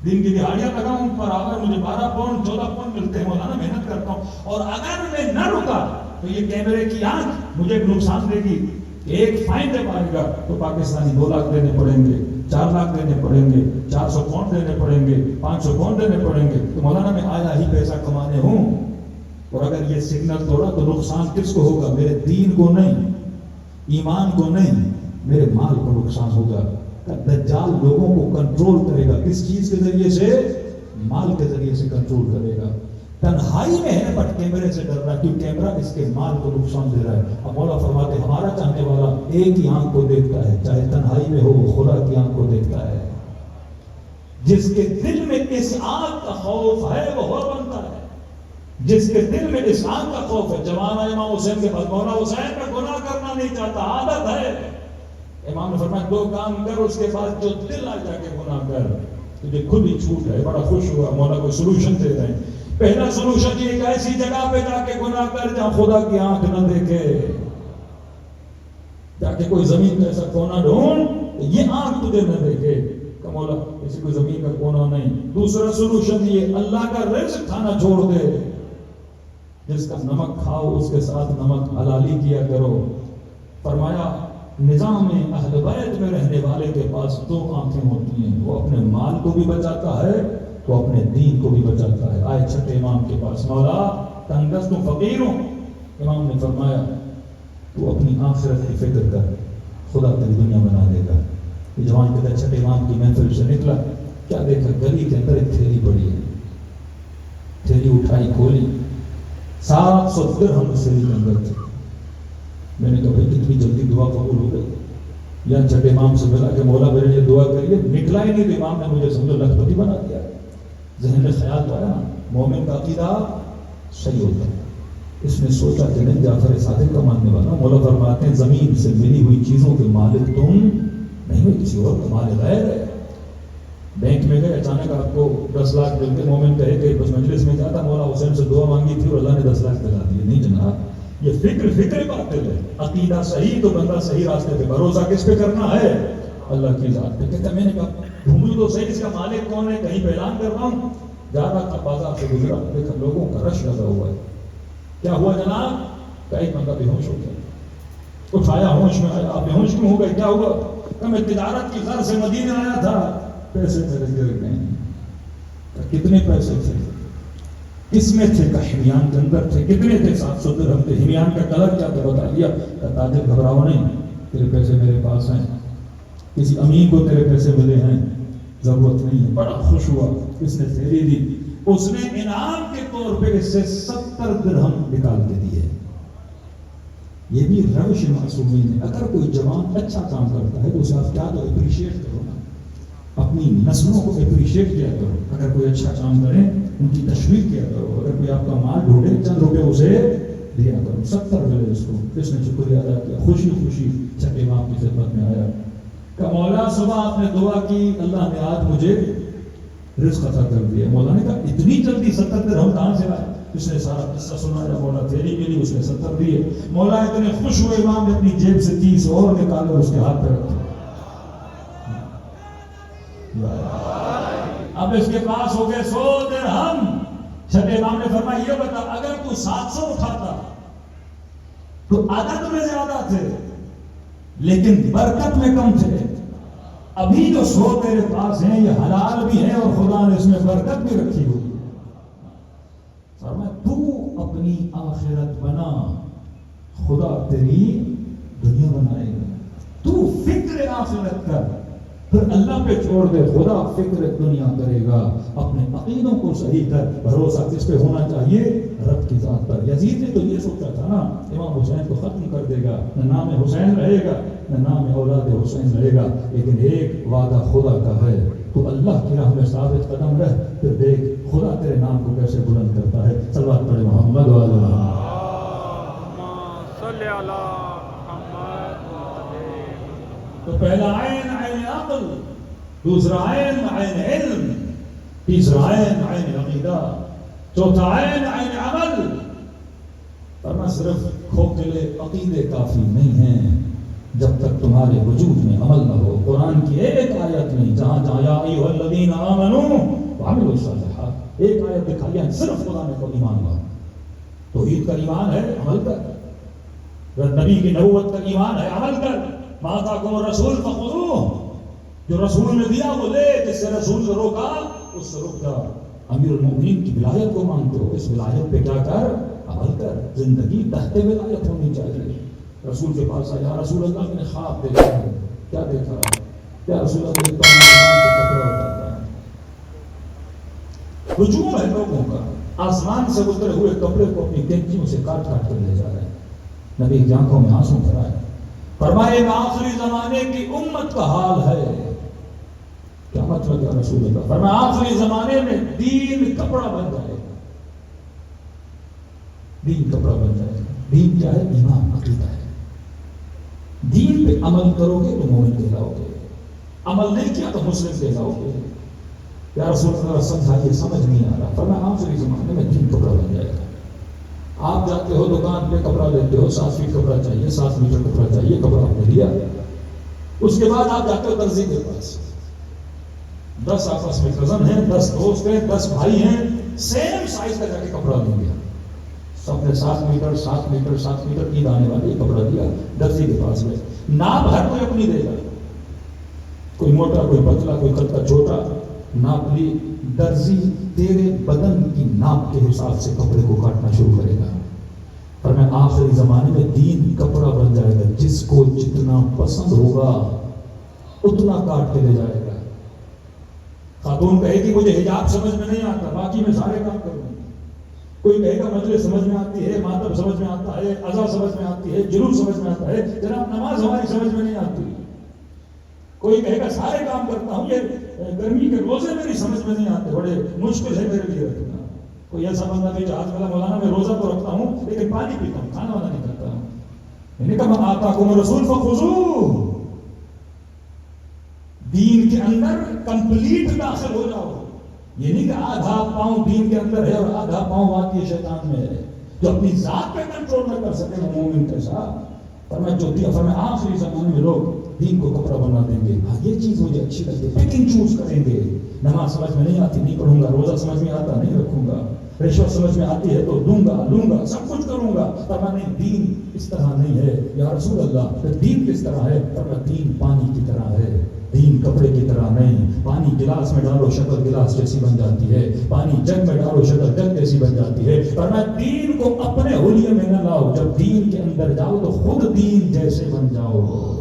دن کی دہاڑیاں لگاؤں، پر اگر مجھے 12 پاؤنڈ 14 پاؤنڈ ملتے ہیں مولانا محنت کرتا ہوں. اور اگر میں نہ رکا تو یہ کیمرے کی آنکھ مجھے ایک نقصان دے گی. ایک فائن جب آئے گا تو پاکستانی 2 لاکھ دینے پڑیں گے، 4 لاکھ دینے پڑیں گے، 400 پاؤنڈ دینے پڑیں گے، 500 پاؤنڈ دینے پڑیں گے. تو مولانا میں آیا ہی پیسہ کمانے ہوں، اور اگر یہ سگنل توڑا تو نقصان کس کو ہوگا؟ میرے دین کو نہیں، ایمان کو نہیں، میرے مال کو نقصان ہوگا. دجال لوگوں کو کنٹرول کرے گا. کس چیز کے ذریعے سے؟ مال کے ذریعے سے کنٹرول کرے گا. تنہائی میں ہے بٹ کیمرے سے ڈر رہا ہے، کیونکہ کیمرہ اس کے مال کو نقصان دے رہا ہے. اب مولا فرماتے ہمارا چاہنے والا ایک ہی آنکھ کو دیکھتا ہے، چاہے تنہائی میں ہو، وہ خدا کی آنکھ کو دیکھتا ہے. جس کے دل میں اس آنکھ کا خوف ہے وہ ہو بنتا ہے. جس کے دل میں اس آنکھ کا خوف ہے. جوان امام حسین کے پاس، مولا حسین کا گناہ کرنا نہیں چاہتا، عادت ہے. امام نے فرمایا 2 کام کر، اس کے بعد جو دل آ جا کے گناہ کر، تجھے خود ہی چھوٹ ہے. بڑا خوش ہوا، مولا کوئی سولوشن دے رہے ہیں. پہلا سولوشن یہ کہ ایسی جگہ پہ جا کے گناہ کر جہاں خدا کی آنکھ نہ دیکھے. جا کے کوئی زمین کا ایسا کونا ڈھونڈ یہ آنکھ تجھے نہ دیکھے. کہ مولا کسی کوئی زمین کا کونا نہیں. دوسرا سولوشن یہ اللہ کا رزق کھانا چھوڑ دے. جس کا نمک کھاؤ اس کے ساتھ نمک حلالی کیا کرو. فرمایا نظام اہل بیت میں رہنے والے کے پاس 2 آنکھیں ہوتی ہیں، وہ اپنے مال کو بھی بچاتا ہے، وہ اپنے دین کو بھی بچاتا ہے. آئے چھٹے امام کے پاس، مولا تنگست ہوں، فقیر ہوں. امام نے فرمایا تو اپنی آخرت کی فکر کر، خدا تیری دنیا بنا دے گا. یہ جوان کہتا ہے چھٹے امام کی محفل سے نکلا، کیا دیکھا؟ گلی کے اندر ایک تھیلی پڑی ہے. تھیلی اٹھائی، کھولی، 700 درہم تھیلی کے اندر تھے. میں نے کہا بھائی کتنی جلدی دعا قبول ہو گئی. یا چھٹے امام سے ملا کہ مولا میرے لیے دعا کریے. نکلا ہی نہیں تو امام نے مجھے سمجھو لکھپتی بنا دیا. ذہن میں خیال تو آیا، مومن کا عقیدہ صحیح ہوتا ہے. اس نے سوچا کہ نہیں جعفر صادق کا ماننے والا. مولا فرماتے ہیں زمین سے ملی ہوئی چیزوں کے مالک تم نہیں ہو، کسی اور کا مال غیر ہے. بینک میں گئے، اچانک آپ کو 10 لاکھ مل کے مومن کہے کہ بس مجلس میں جاتا، مولا حسین سے دعا مانگی تھی اور اللہ نے 10 لاکھ دلا دیے. نہیں جناب، یہ فکر باطل ہے. عقیدہ صحیح تو بندہ صحیح راستے پہ. بھروسہ کس پہ کرنا ہے؟ اللہ کی ذات پہ. کہتا میں نے کہا ڈھونڈوں تو صحیح اس کا مالک کون ہے، کہیں پہ اعلان کر رہا ہوں. جا رہا تھا بازار سے گزرا، دیکھا لوگوں کا رش لگا ہوا ہے. کیا ہوا جناب؟ کہ ایک بندہ بے ہوش ہو گیا. اٹھایا، ہوش میں آیا. آپ بے ہوش کیوں ہو گئے، کیا ہوا؟ کہ میں تجارت کی غرض سے مدینے آیا تھا، پیسے میرے گر گئے. کتنے پیسے تھے؟ کس میں تھے؟ کہ ہمیان کے اندر تھے. کتنے تھے؟ 700 درہم تھے. ہمیان کا کلر کیا تھا بتا دیا. تاجر گھبراؤ نہیں، تیرے پیسے میرے پاس ہیں. کسی امین کو تیرے پیسے ملے ہیں، ضرورت نہیں ہے. بڑا خوش ہوا. کس نے تھیلی دی؟ اس نے انعام کے طور پہ اس سے 70 درہم نکال کے دیے. یہ بھی روش معصومین ہے. اگر کوئی جوان اچھا کام کرتا ہے تو اسے آپ کیا دو؟ اپریشیٹ کرو نا. اپنی نسلوں کو اپریشیٹ کیا کرو. اگر کوئی اچھا کام کرے ان کی تشویق کیا کرو. اگر کوئی آپ کا مال ڈھونڈے چند روپے اسے دیا کرو. 70 ملے اس کو. اس نے شکریہ ادا کیا. خوشی خوشی چھٹے ماں کی خدمت میں آیا کہ مولا صبح آپ نے دعا کی، اللہ نے آج مجھے رزق عطا کر دیا. مولا نے کہا اتنی جلدی 70 درہم کہاں سے آئے؟ اس نے سارا قصہ سنایا. مولا تیری ملی، اس نے 70 دیے. مولا اتنے خوش ہوئے، امام نے اپنی جیب سے 30 اور نکالے اور اس کے ہاتھ پہ رکھے. اب اس کے پاس ہو گئے 100 درہم. چھٹے امام نے فرمایا یہ بتا اگر تو 700 اٹھاتا تو عدد میں زیادہ تھے لیکن برکت میں کم تھے. ابھی جو 100 تیرے پاس ہیں یہ حلال بھی ہیں اور خدا نے اس میں برکت بھی رکھی ہوئی. فرمایا تو اپنی آخرت بنا، خدا تیری دنیا بنائے گا. تو فکر آخرت کر، پھر اللہ پہ چھوڑ دے، خدا فکر دنیا کرے گا. اپنے عقیدوں کو صحیح کر. بھروسہ کس پہ ہونا چاہیے؟ رب کی ذات پر. یزید نے تو یہ سوچا تھا نا امام حسین کو ختم کر دے گا، نہ نام حسین رہے گا نہ نام اولاد حسین رہے گا. لیکن ایک وعدہ خدا کا ہے، تو اللہ کی راہ میں ثابت قدم رہ، پھر دیکھ خدا تیرے نام کو کیسے بلند کرتا ہے. صلوات پڑھے محمد و آل محمد. تو پہلا عین عین عقل، دوسرا عین عین علم، تیسرا عین عین عقیدہ، چوتھا عین عین عمل. ورنہ صرف کھوکھلے عقیدے کافی نہیں ہیں جب تک تمہارے وجود میں عمل نہ ہو. قرآن کی ایک آیت نہیں جہاں جہاں یا ایھا الذین آمنوا وعملوا الصالحات، ایک آیت دکھائی ہے صرف خدا نے کو ایمان لاؤ. توحید کا ایمان ہے عمل کر. نبی کی نبوت کا ایمان ہے عمل کر. ما آتاکم الرسول فخذوہ، جو رسول نے دیا وہ لے، جس سے رسول نے روکا اس سے رک جا. امیر المؤمنین کی ولایت کو مانتے ہو، اس ولایت پہ کیا کر؟ عمل کر. زندگی تحت ولایت ہونی چاہیے. رسول کے پاس آیا، رسول اللہ میں نے خواب دیکھا ہے. کیا دیکھا؟ کیا رسول اللہ دیکھتا ہوں آسمان سے کپڑا اتارتا ہے. ہجوم ہے لوگوں کا، آسمان سے اترے ہوئے کپڑے کو اپنی کینچیوں سے کاٹ کاٹ کر لے جا رہے ہیں. نبی کی آنکھوں میں آنسو بھر آئے. فرمائے آخری زمانے کی امت کا حال ہے. کیا مطلب ہے رسول اللہ؟ فرمایا آخری زمانے میں دین کپڑا بن جائے گا. دین کپڑا بن جائے گا. دین کیا ہے؟ ایمان، عقیدہ ہے. دین پہ عمل کرو گے تو مومن کہلاؤ گے، عمل نہیں کیا تو مسلم کہلاؤ گے. یا رسول اللہ سمجھائیے، سمجھ نہیں آ رہا. فرمایا آخری زمانے میں دین کپڑا بن جائے گا. آپ جاتے ہو دکان پہ کپڑا لیتے ہو، 7 فیٹ کپڑا چاہیے، 7 میٹر کپڑا چاہیے، کپڑا آپ نے لیا. اس کے بعد آپ جاتے ہو درزی کے پاس. 10 آپس میں کزن ہیں، 10 دوست ہیں، 10 بھائی ہیں، سیم سائز کا جا کے کپڑا لے گیا. سب نے 7 میٹر 7 میٹر 7 میٹر عید آنے والے کپڑا دیا. درزی کے پاس گئے. ناپ ہر کوئی اپنی دے گا، کوئی موٹا کوئی پتلا کوئی قد کا چھوٹا. ناپ لی. درزی تیرے بدن کی ناپ کے حساب سے کپڑے کو کاٹنا شروع کرے گا. پر میں آخری زمانے میں دین کپڑا بن جائے گا. جس کو جتنا پسند ہوگا اتنا کاٹ کے لے جائے گا. خاتون کہے گی مجھے حجاب سمجھ میں نہیں آتا، باقی میں سارے کام کروں. کوئی کہے گا مجلس سمجھ میں آتی ہے، ماتم سمجھ میں آتا ہے، اذان سمجھ میں آتی ہے، جلوس سمجھ میں آتا ہے، جناب نماز ہماری سمجھ میں نہیں آتی. کوئی کہے گا سارے کام کرتا ہوں، یہ گرمی کے روزے میری سمجھ میں نہیں آتے، بڑے مشکل ہے میرے لیے رکھنا. کوئی ایسا بندہ بھی جہاز والا مولانا میں روزہ تو رکھتا ہوں لیکن پانی پیتا ہوں، کھانا وانا نہیں کرتا ہوں. میں نے کہا آتاکم الرسول فخذوہ. دین کے اندر کمپلیٹ داخل ہو جاؤ. یہ نہیں کہ آدھا پاؤں دین کے اندر ہے اور آدھا پاؤں واقعی شیطان میں ہے. جو اپنی ذات پہ کنٹرول نہ کر سکے وہ مومن کیسا. فرمایا آخری زمانے میں لوگ دین کو کپڑا بنا دیں گے. یہ چیز مجھے اچھی لگتی ہے، پیکنگ چوز کریں گے. نماز سمجھ میں نہیں آتی نہیں پڑھوں گا، روزہ سمجھ میں آتا نہیں رکھوں گا، رشوت سمجھ میں آتی ہے تو دوں گا سب کچھ کروں گا. فرمایا دین اس طرح نہیں ہے. یا رسول اللہ دین کس طرح ہے؟ فرمایا دین پانی کی طرح ہے. دین کپڑے کی طرح نہیں. پانی گلاس میں ڈالو شکل گلاس جیسی بن جاتی ہے, پانی جگ میں ڈالو شکل جگ جیسی بن جاتی ہے. فرمایا دین کو اپنے حلیے میں نہ لاؤ, جب دین کے اندر جاؤ تو خود دین جیسے بن جاؤ.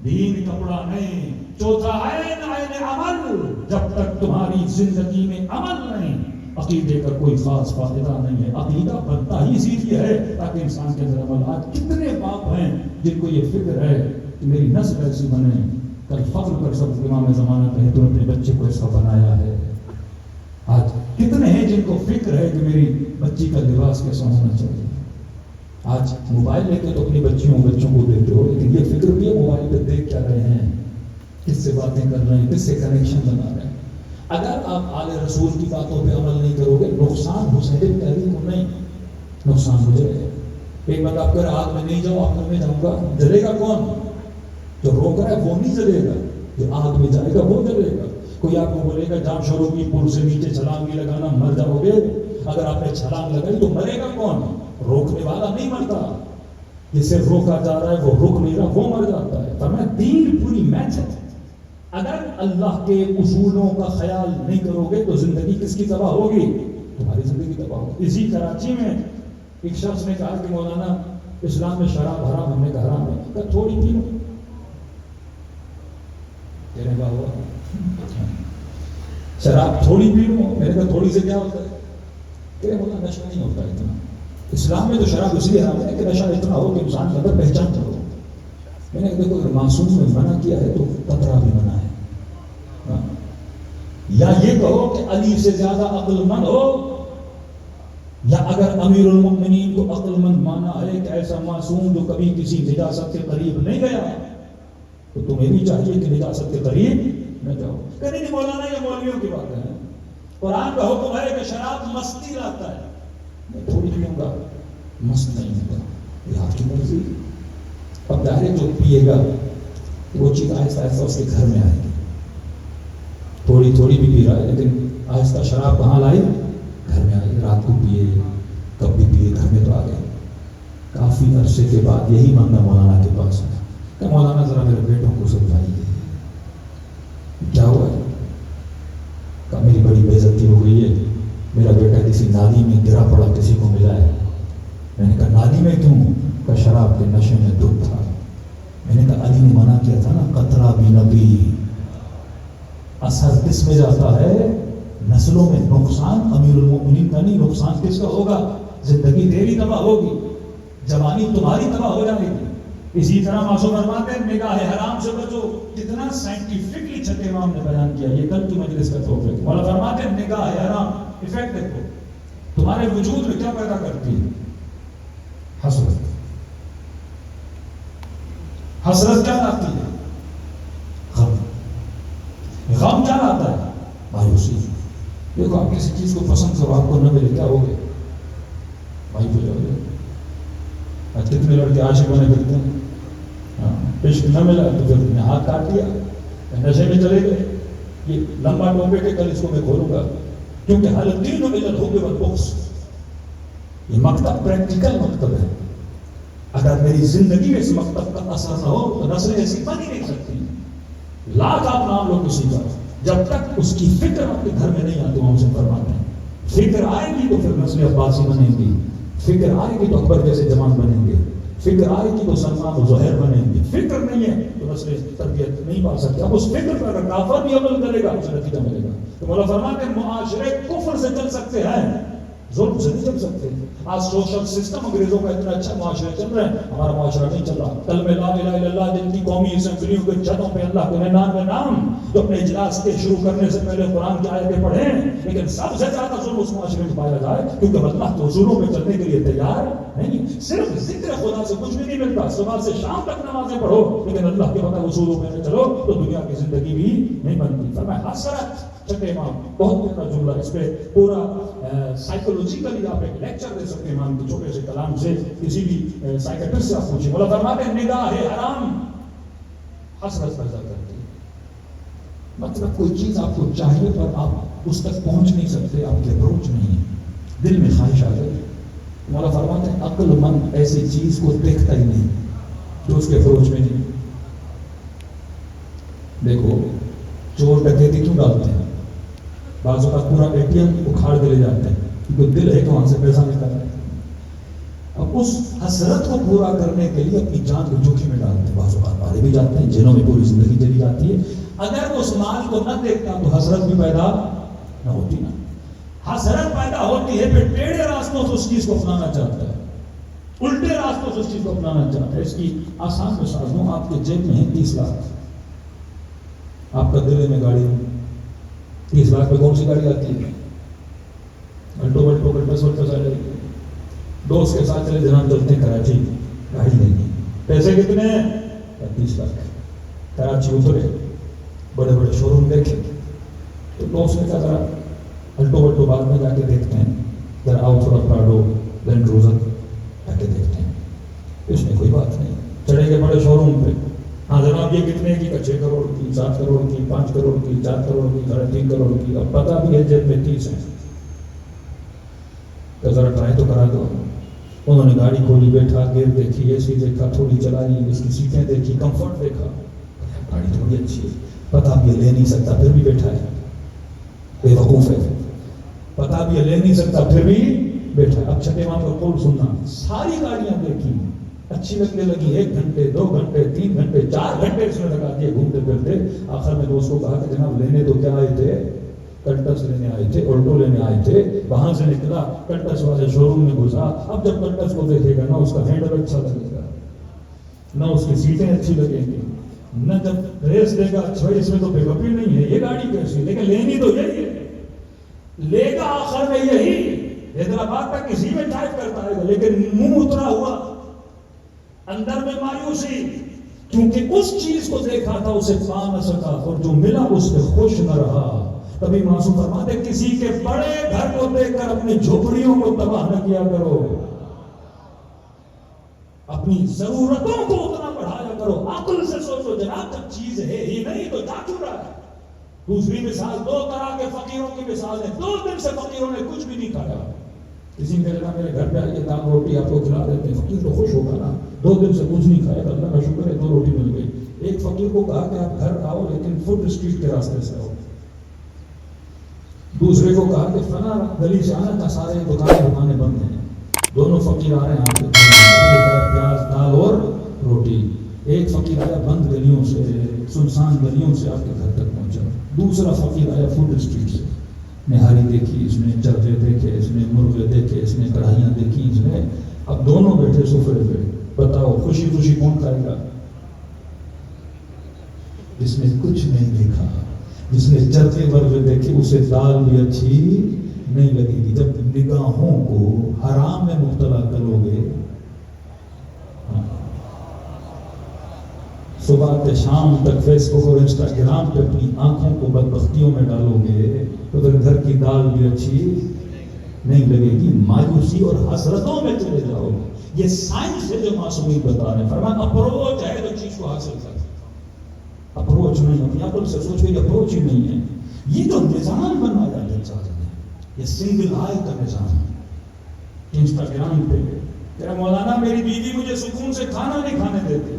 دین کپڑا نہیں. چوتھا عین عمل, جب تک تمہاری زندگی میں عمل نہیں, عقیدے کا کوئی خاص فائدہ نہیں ہے. عقیدہ بنتا ہی اسی لیے ہے تاکہ انسان کے اندر عمل. آج کتنے باپ ہیں جن کو یہ فکر ہے کہ میری نسل ایسی بنے, کل فخر کر سب امام زمانہ کہیں تو اپنے بچے کو ایسا بنایا ہے. آج کتنے ہیں جن کو فکر ہے کہ میری بچی کا لباس کیسا ہونا چاہیے. آج موبائل لے کے تو اپنی بچوں کو دیکھتے ہو, لیکن یہ فکر بھی ہے موبائل پہ دیکھ کیا رہے ہیں, کس سے باتیں کر رہے ہیں, کس سے کنیکشن بنا رہے ہیں. اگر آپ آل رسول کی باتوں پہ عمل نہیں کرو گے, نقصان حسین تحریر کو نہیں, نقصان ہو جائے گا. ایک بات آپ کہہ رہے آگ میں نہیں جاؤ, آگ میں جاؤں گا, جلے گا کون؟ جو روک رہا ہے وہ نہیں جلے گا, جو آگ میں جائے گا وہ جلے گا. کوئی آپ کو بولے گا جام شروع کی پل سے نیچے چھلانگ نہیں لگانا, مر جاؤ گے. اگر آپ نے چھلانگ لگائی تو مرے گا کون؟ روکنے والا نہیں مرتا, جسے روکا جا رہا ہے وہ رک نہیں رہا, وہ مر جاتا ہے. فرمایا دین پوری میچ ہے. اگر اللہ کے اصولوں کا خیال نہیں کرو گے تو زندگی کس کی تباہ ہوگی؟ تمہاری زندگی تباہ ہوگی. اسی کراچی میں ایک شخص نے کہا کہ مولانا اسلام میں شراب حرام, ہم نے کہا حرام ہے. کہا تھوڑی پی لو. کہنے کا ہوا شراب تھوڑی پی لو. میں نے کہا تھوڑی سے کیا ہوتا ہے؟ کہ مولانا نشہ نہیں ہوتا اتنا. اسلام میں تو شراب اس لیے حرام ہے کہ نشہ اتنا ہو کہ انسان کے اندر پہچان کرو. میں نے دیکھو اگر معصوم میں منع کیا ہے تو قطرہ بھی منع ہے. یا یہ کہو کہ علی سے زیادہ عقل مند ہو, یا اگر امیر المؤمنین کو عقل مند مانا ہے کہ ایسا معصوم جو کبھی کسی نجاست کے قریب نہیں گیا, تو تمہیں بھی چاہیے کہ نجاست کے قریب نہ جاؤ. کہ نہیں مولانا یہ مولویوں کی بات ہے, قرآن کا حکم ہے کہ شراب مستی لاتا ہے. میں تھوڑی پیوں گا, مست نہیں ہوگا, یہ آپ کی مرضی. اب ظاہر جو پیے گا وہ چیز آہستہ آہستہ اس کے گھر میں آئے گی. تھوڑی تھوڑی بھی پی رہا ہے لیکن آہستہ شراب کہاں لائی؟ گھر میں آئی. رات کو پیے, کب بھی پیے, گھر میں تو آ گئے. کافی عرصے کے بعد یہی مانگا مولانا کے پاس ہے کہ مولانا ذرا میرے بیٹوں کو سمجھائیے کیا ہوا ہے. کہ میری بڑی بے عزتی ہو گئی ہے, میرا بیٹا کسی نالی میں گرا پڑا, کسی کو ملا ہے. میں نے کہا نالی میں کیوں؟ کہ شراب کے نشے میں دودھ تھا. میں نے کہا علی نے منع کیا تھا نا, قطرہ بھی نہ پی. اثر کس میں جاتا ہے؟ نسلوں میں. نقصان امیر المؤمنین کا نہیں, نقصان کس کا ہوگا؟ زندگی تیری تباہ ہوگی, جوانی تمہاری تباہ ہو جائے گی. اسی طرح معصوم فرماتے ہیں نگاہ حرام سے بچو. کتنا سائنٹیفکلی چھٹے امام نے بیان کیا, یہ کل کی مجلس کا ٹاپک. مولا فرماتے ہیں نگاہ حرام افیکٹ دیکھو تمہارے وجود میں کیا پیدا کرتی ہے؟ حسرت. حسرت کیا لاتی ہے؟ غم. غم کیا لاتا ہے؟ مایوسی. دیکھو آپ کسی چیز کو پسند کرو, آپ کو نہ ملے کیا ہوگے؟ مایوس ہو جاؤ گے. کتنے لڑکے عاشق بنے پھرتے ہیں, عشق نہ ملا تو پھر میں ہاتھ کاٹ دیا, نشے میں چلے گئے. یہ لمبا ٹوپے کے کل اس کو میں کھولوں گا, کیونکہ حلقین و ملت ہو گے والبغض. یہ مکتب پریکٹیکل مکتب ہے. اگر میری زندگی میں اس مکتب کا اثر نہ ہو تو نسلیں ایسی بن ہی نہیں سکتی. لاکھ آپ نام لو کسی کا, جب تک اس کی فکر آپ کے گھر میں نہیں آتی. ہم سے فرماتے ہیں فکر آئے گی تو پھر نسل عباسی بنیں گی, فکر آئے گی تو اکبر جیسے جوان بنیں گے, فکر آئے گی تو سلمان و زہیر بنیں گے. فکر نہیں ہے تو نسل تربیت نہیں پا سکتے. اب اس فکر پر اگر کافر بھی عمل کرے گا اسے نتیجہ ملے گا. تو مولا فرماتے ہیں معاشرے کفر سے چل سکتے ہیں, ظلم سے نہیں چل سکتے. آج سوشل سسٹم انگریزوں کا اتنا اچھا معاشرے چل رہا ہے, ہمارا معاشرہ نہیں چل رہا. کل میں لا الہ الا اللہ جن کی قومی اسمبلیوں کے چھتوں پہ اللہ کے نام جو اپنے اجلاس کے شروع کرنے سے پہلے قرآن کی آیتیں پڑھیں, لیکن سب سے زیادہ ظلم اس معاشرے میں پایا جائے کیونکہ اللہ تو اصولوں میں چلنے کے لیے تیار نہیں. صرف ذکر خدا سے کچھ بھی نہیں ملتا. صبح سے شام تک نمازیں پڑھو لیکن اللہ کے بتا اصولوں میں چلو تو دنیا کی زندگی بھی نہیں بنتی. فرمایا حسرت. چھٹے امام بہت بڑا جملہ, اس پہ پورا سائیکولوجیکلی آپ ایک لیکچر دے سکتے ہیں امام کے چھوٹے سے کلام سے. کسی بھی سائیکٹرسٹ سے آپ پوچھیں, مولا فرماتے ہیں نگاہ حرام حسرت پیدا کرتی ہے. مطلب کوئی چیز آپ کو چاہیے پر آپ اس تک پہنچ نہیں سکتے, آپ کی اپروچ نہیں ہے, دل میں خواہش آ گئی. مولا فرماتے ہیں عقل مند ایسی چیز کو دیکھتا ہی نہیں جو اس کے اپروچ میں نہیں. دیکھو چور ڈکیتی کیوں ڈالتے ہیں؟ بعض اوقات پورا ATM اکھاڑ کے لے جاتے ہیں کیونکہ دل ہے کہ وہاں سے پیسہ نکالنا ہے. اب اس حسرت کو پورا کرنے کے لیے اپنی جان کو جوخم میں ڈالتے ہیں. بعض اوقات مارے بھی جاتے ہیں, جنہوں میں پوری زندگی چلی جاتی ہے. اگر اس مال کو نہ دیکھتا تو حسرت بھی پیدا نہ ہوتی. نا حسرت پیدا ہوتی ہے پھر ٹیڑھے راستوں سے اس چیز کو اپنانا چاہتا ہے, الٹے راستوں سے اس چیز کو اپنانا چاہتا ہے. اس کی آسان مثال دوں, آپ کے جیب میں ہے 30 لاکھ, آپ کا دل میں گاڑی 30 لاکھ پہ کون سی گاڑی آتی ہے؟ الٹو بلٹو بلٹس ولٹس آ جائے گی. دوست کے ساتھ چلے جناب چلتے ہیں کراچی, گاڑی نہیں ہے. پیسے کتنے ہیں؟ 30 لاکھ. کراچی اترے, بڑے بڑے شو روم دیکھے تو دوست نے کہا ذرا الٹو بلٹو بعد میں جا کے دیکھتے ہیں, ذرا آؤ تھوڑا پراڈو لینڈ کروزر جا کے دیکھتے ہیں. اس میں کوئی بات نہیں, چڑھے گئے بڑے شو روم پہ. ہاں جناب یہ کتنے کی؟ 6 کروڑ کی, 7 کروڑ کی, 5 کروڑ کی, 4 کروڑ کی, 3.5 کروڑ کی. اب پتا بھی ہے جیب میں 30 ہے, تو ذرا ٹرائی تو کرا دو. انہوں نے گاڑی کھولی, بیٹھا, گیئر دیکھی, AC دیکھا, تھوڑی چلائی, اس کی سیٹیں دیکھی, کمفرٹ دیکھا, گاڑی تھوڑی اچھی ہے. پتا بھی لے نہیں سکتا پھر بھی بیٹھا ہے, بے وقوف ہے. پتا بھی لے نہیں سکتا پھر بھی بیٹھا ہے. اب چھٹے ماں کا قول سننا, ساری گاڑیاں دیکھی, اچھی لگنے لگی. 1 گھنٹے 2 گھنٹے 3 گھنٹے 4 گھنٹے اس میں لگا دیے گھومتے پھرتے. آخر میں دوست کو کہا کہ جناب لینے تو کیا آئے تھے؟ کلٹس لینے آئے تھے, آلٹو لینے آئے تھے. وہاں سے نکلا, کلٹس والے شو روم میں گھسا. اب جب کلٹس کو دیکھے گا نہ اس کا ہینڈل اچھا لگے گا, نہ اس کی سیٹیں اچھی لگیں گی, نہ جب ریس دے گا اچھا اس میں تو پک اپ ہی نہیں ہے, یہ گاڑی کیسی. لیکن لینی تو یہی ہے, لے گا آخر میں یہی. حیدرآباد تک کسی میں ڈرائیو کرتا ہے لیکن منہ اترا ہوا, اندر میں مایوسی, کیونکہ اس چیز کو دیکھا تھا اسے پا نہ سکا, اور جو ملا اس پہ خوش نہ رہا. تبھی معصوم فرماتے کسی کے بڑے گھر کو دیکھ کر اپنی جھوپڑیوں کو تباہ نہ کیا کرو, اپنی ضرورتوں کو اتنا بڑھایا کرو. عقل سے سوچو جناب, جب چیز ہے ہی نہیں تو جا کیوں رہا ہے. دوسری مثال 2 طرح کے فقیروں کی مثال ہے. 2 دن سے فقیروں نے کچھ بھی نہیں کھایا. کسی نے کہا میرے گھر پہ آئیے, دال روٹی آپ کو کھلا دیتے ہیں. فقیر تو خوش ہوگا نا, 2 دن سے کچھ نہیں کھایا, اللہ کا شکر ہے 2 روٹی مل گئی. ایک فقیر کو کہا کہ آپ گھر آؤ لیکن فوڈ اسٹریٹ کے راستے سے آؤ. دوسرے کو کہا کہ فلاں گلی سے آنا تھا, سارے دکانیں بند ہیں. دونوں فقیر آ رہے ہیں آپ کے پیاز دال اور روٹی. ایک فقیر آیا بند گلیوں سے, سنسان گلیوں سے آپ کے گھر تک پہنچا. دوسرا فقیر آیا فوڈ اسٹریٹ سے, نہاری دیکھی اس نے, چرچے دیکھے اس نے, مرغے دیکھے اس نے, کڑھائیاں دیکھی اس نے. اب دونوں بیٹھے سفرے پہ, بتاؤ خوشی خوشی کون کھائے گا؟ جس نے کچھ نہیں دیکھا, جس نے چرچے ورغے دیکھے اسے دال بھی اچھی نہیں لگے گی. جب نگاہوں کو حرام میں مبتلا کرو گے, صبح سے شام تک فیس بک اور انسٹاگرام پہ اپنی آنکھوں کو بدبختیوں میں ڈالو گے تو پھر گھر کی دال بھی اچھی نہیں لگے گی. مایوسی اور حسرتوں میں چلے جاؤ گے. یہ سائنس ہے جو معصومین بتا رہے ہیں. فرمایا اپروچ ہے جو چیز کو حاصل کر سکتا. اپروچ نہیں, اپنی عقل سے سوچ کے اپروچ ہی نہیں ہے. یہ جو نظام بنایا ہے یہ سنگل آئی کا نظام ہے. انسٹاگرام پہ کہ مولانا میری بیوی مجھے سکون سے کھانا نہیں کھانے دیتی.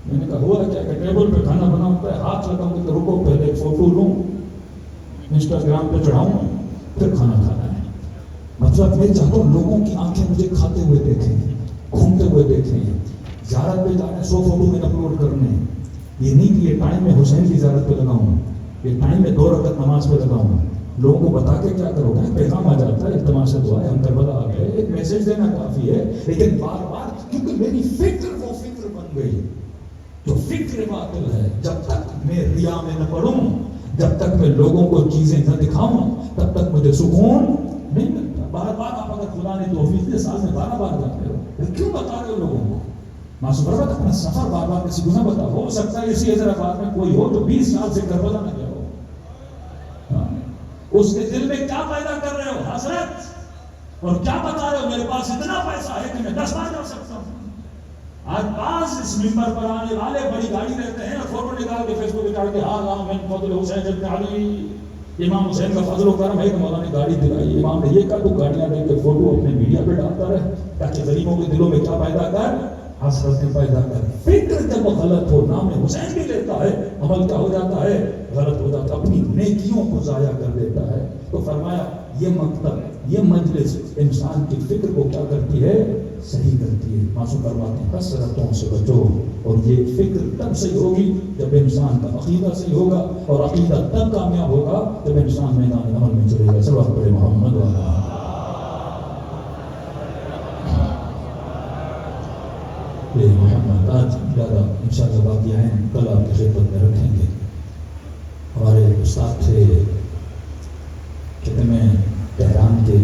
میں نے کہا ہوا کیا کہ ٹیبل پہ کھانا بنا ہوتا ہے, ہاتھ لگاؤں گے تو رکو پہلے ایک فوٹو لوں, انسٹاگرام پہ چڑھاؤں, پھر کھانا کھانا ہے. مطلب میں چاہتا ہوں لوگوں کی آنکھیں مجھے کھاتے ہوئے دیکھیں, گھومتے ہوئے دیکھیں, زیارت پہ جا رہے 100 فوٹو میں اپلوڈ کرنے. یہ نہیں کہ یہ ٹائم میں حسین کی زیارت پہ لگاؤں, یہ ٹائم میں 2 رکعت نماز پہ لگاؤں. لوگوں کو بتا کے کیا کرو گے؟ پیغام آ جاتا ہے, التماس دعا ہے, ہم کربلا آ گئے, ایک میسج دینا کافی ہے. لیکن بار بار کیونکہ میری فکر وہ فکر بن گئی جو فکر باطل ہے. جب تک میں ریا میں نہ پڑوں, جب تک میں لوگوں کو چیزیں نہ دکھاؤں, تب تک مجھے سکون نہیں ملتا. بار بار آپ اگر خدا نے توفیق دے سال میں 12 بار جاتے ہو, کیوں بتا رہے ہو لوگوں کو؟ معصوم فرماتا اپنا سفر بار بار کسی کو نہ بتا. ہو سکتا ہے اسی حیدرآباد میں کوئی ہو جو 20 سال سے کربلا نہ گیا ہو. اس کے دل میں کیا پیدا کر رہے ہو؟ حسرت. اور کیا بتا رہے ہو؟ میرے پاس اتنا پیسہ ہے کہ میں 10 بار جا سکتا ہوں. آج پاس اس ممبر پر آنے والے بڑی گاڑی رہتے ہیں, فوٹو نکال کے فیس بک پہ ڈال کے ہاں میں فضل حسین ابن علی, امام حسین کا فضل و کرم ہے کہ مولا نے گاڑی دلائی. امام نے یہ کہا تو گاڑیاں دے کے فوٹو اپنے میڈیا پہ ڈالتا رہے تاکہ غریبوں کے دلوں میں کیا پیدا کر. حسرتیں پیدا کر. فکر جب غلط ہو نام حسین بھی لیتا ہے, عمل کیا ہو جاتا ہے, غلط ہو جاتا ہے, اپنی نیکیوں کو ضائع کر دیتا ہے. تو فرمایا یہ مکتب, یہ مجلس انسان کی فکر کو کیا کرتی ہے, صحیح کرتی ہے. معصوم فرماتے ہیں حسرتوں سے بچو, اور یہ فکر تب صحیح ہوگی جب انسان کا عقیدہ صحیح ہوگا, اور عقیدہ تب کامیاب ہوگا جب انسان میدان عمل میں چلے گا. سب پڑھے محمد والا. محمد آج زیادہ انشاءاللہ باقی ہیں, کل آپ کی خدمت میں رکھیں گے. ہمارے استاد تھے کہتے میں تہران کے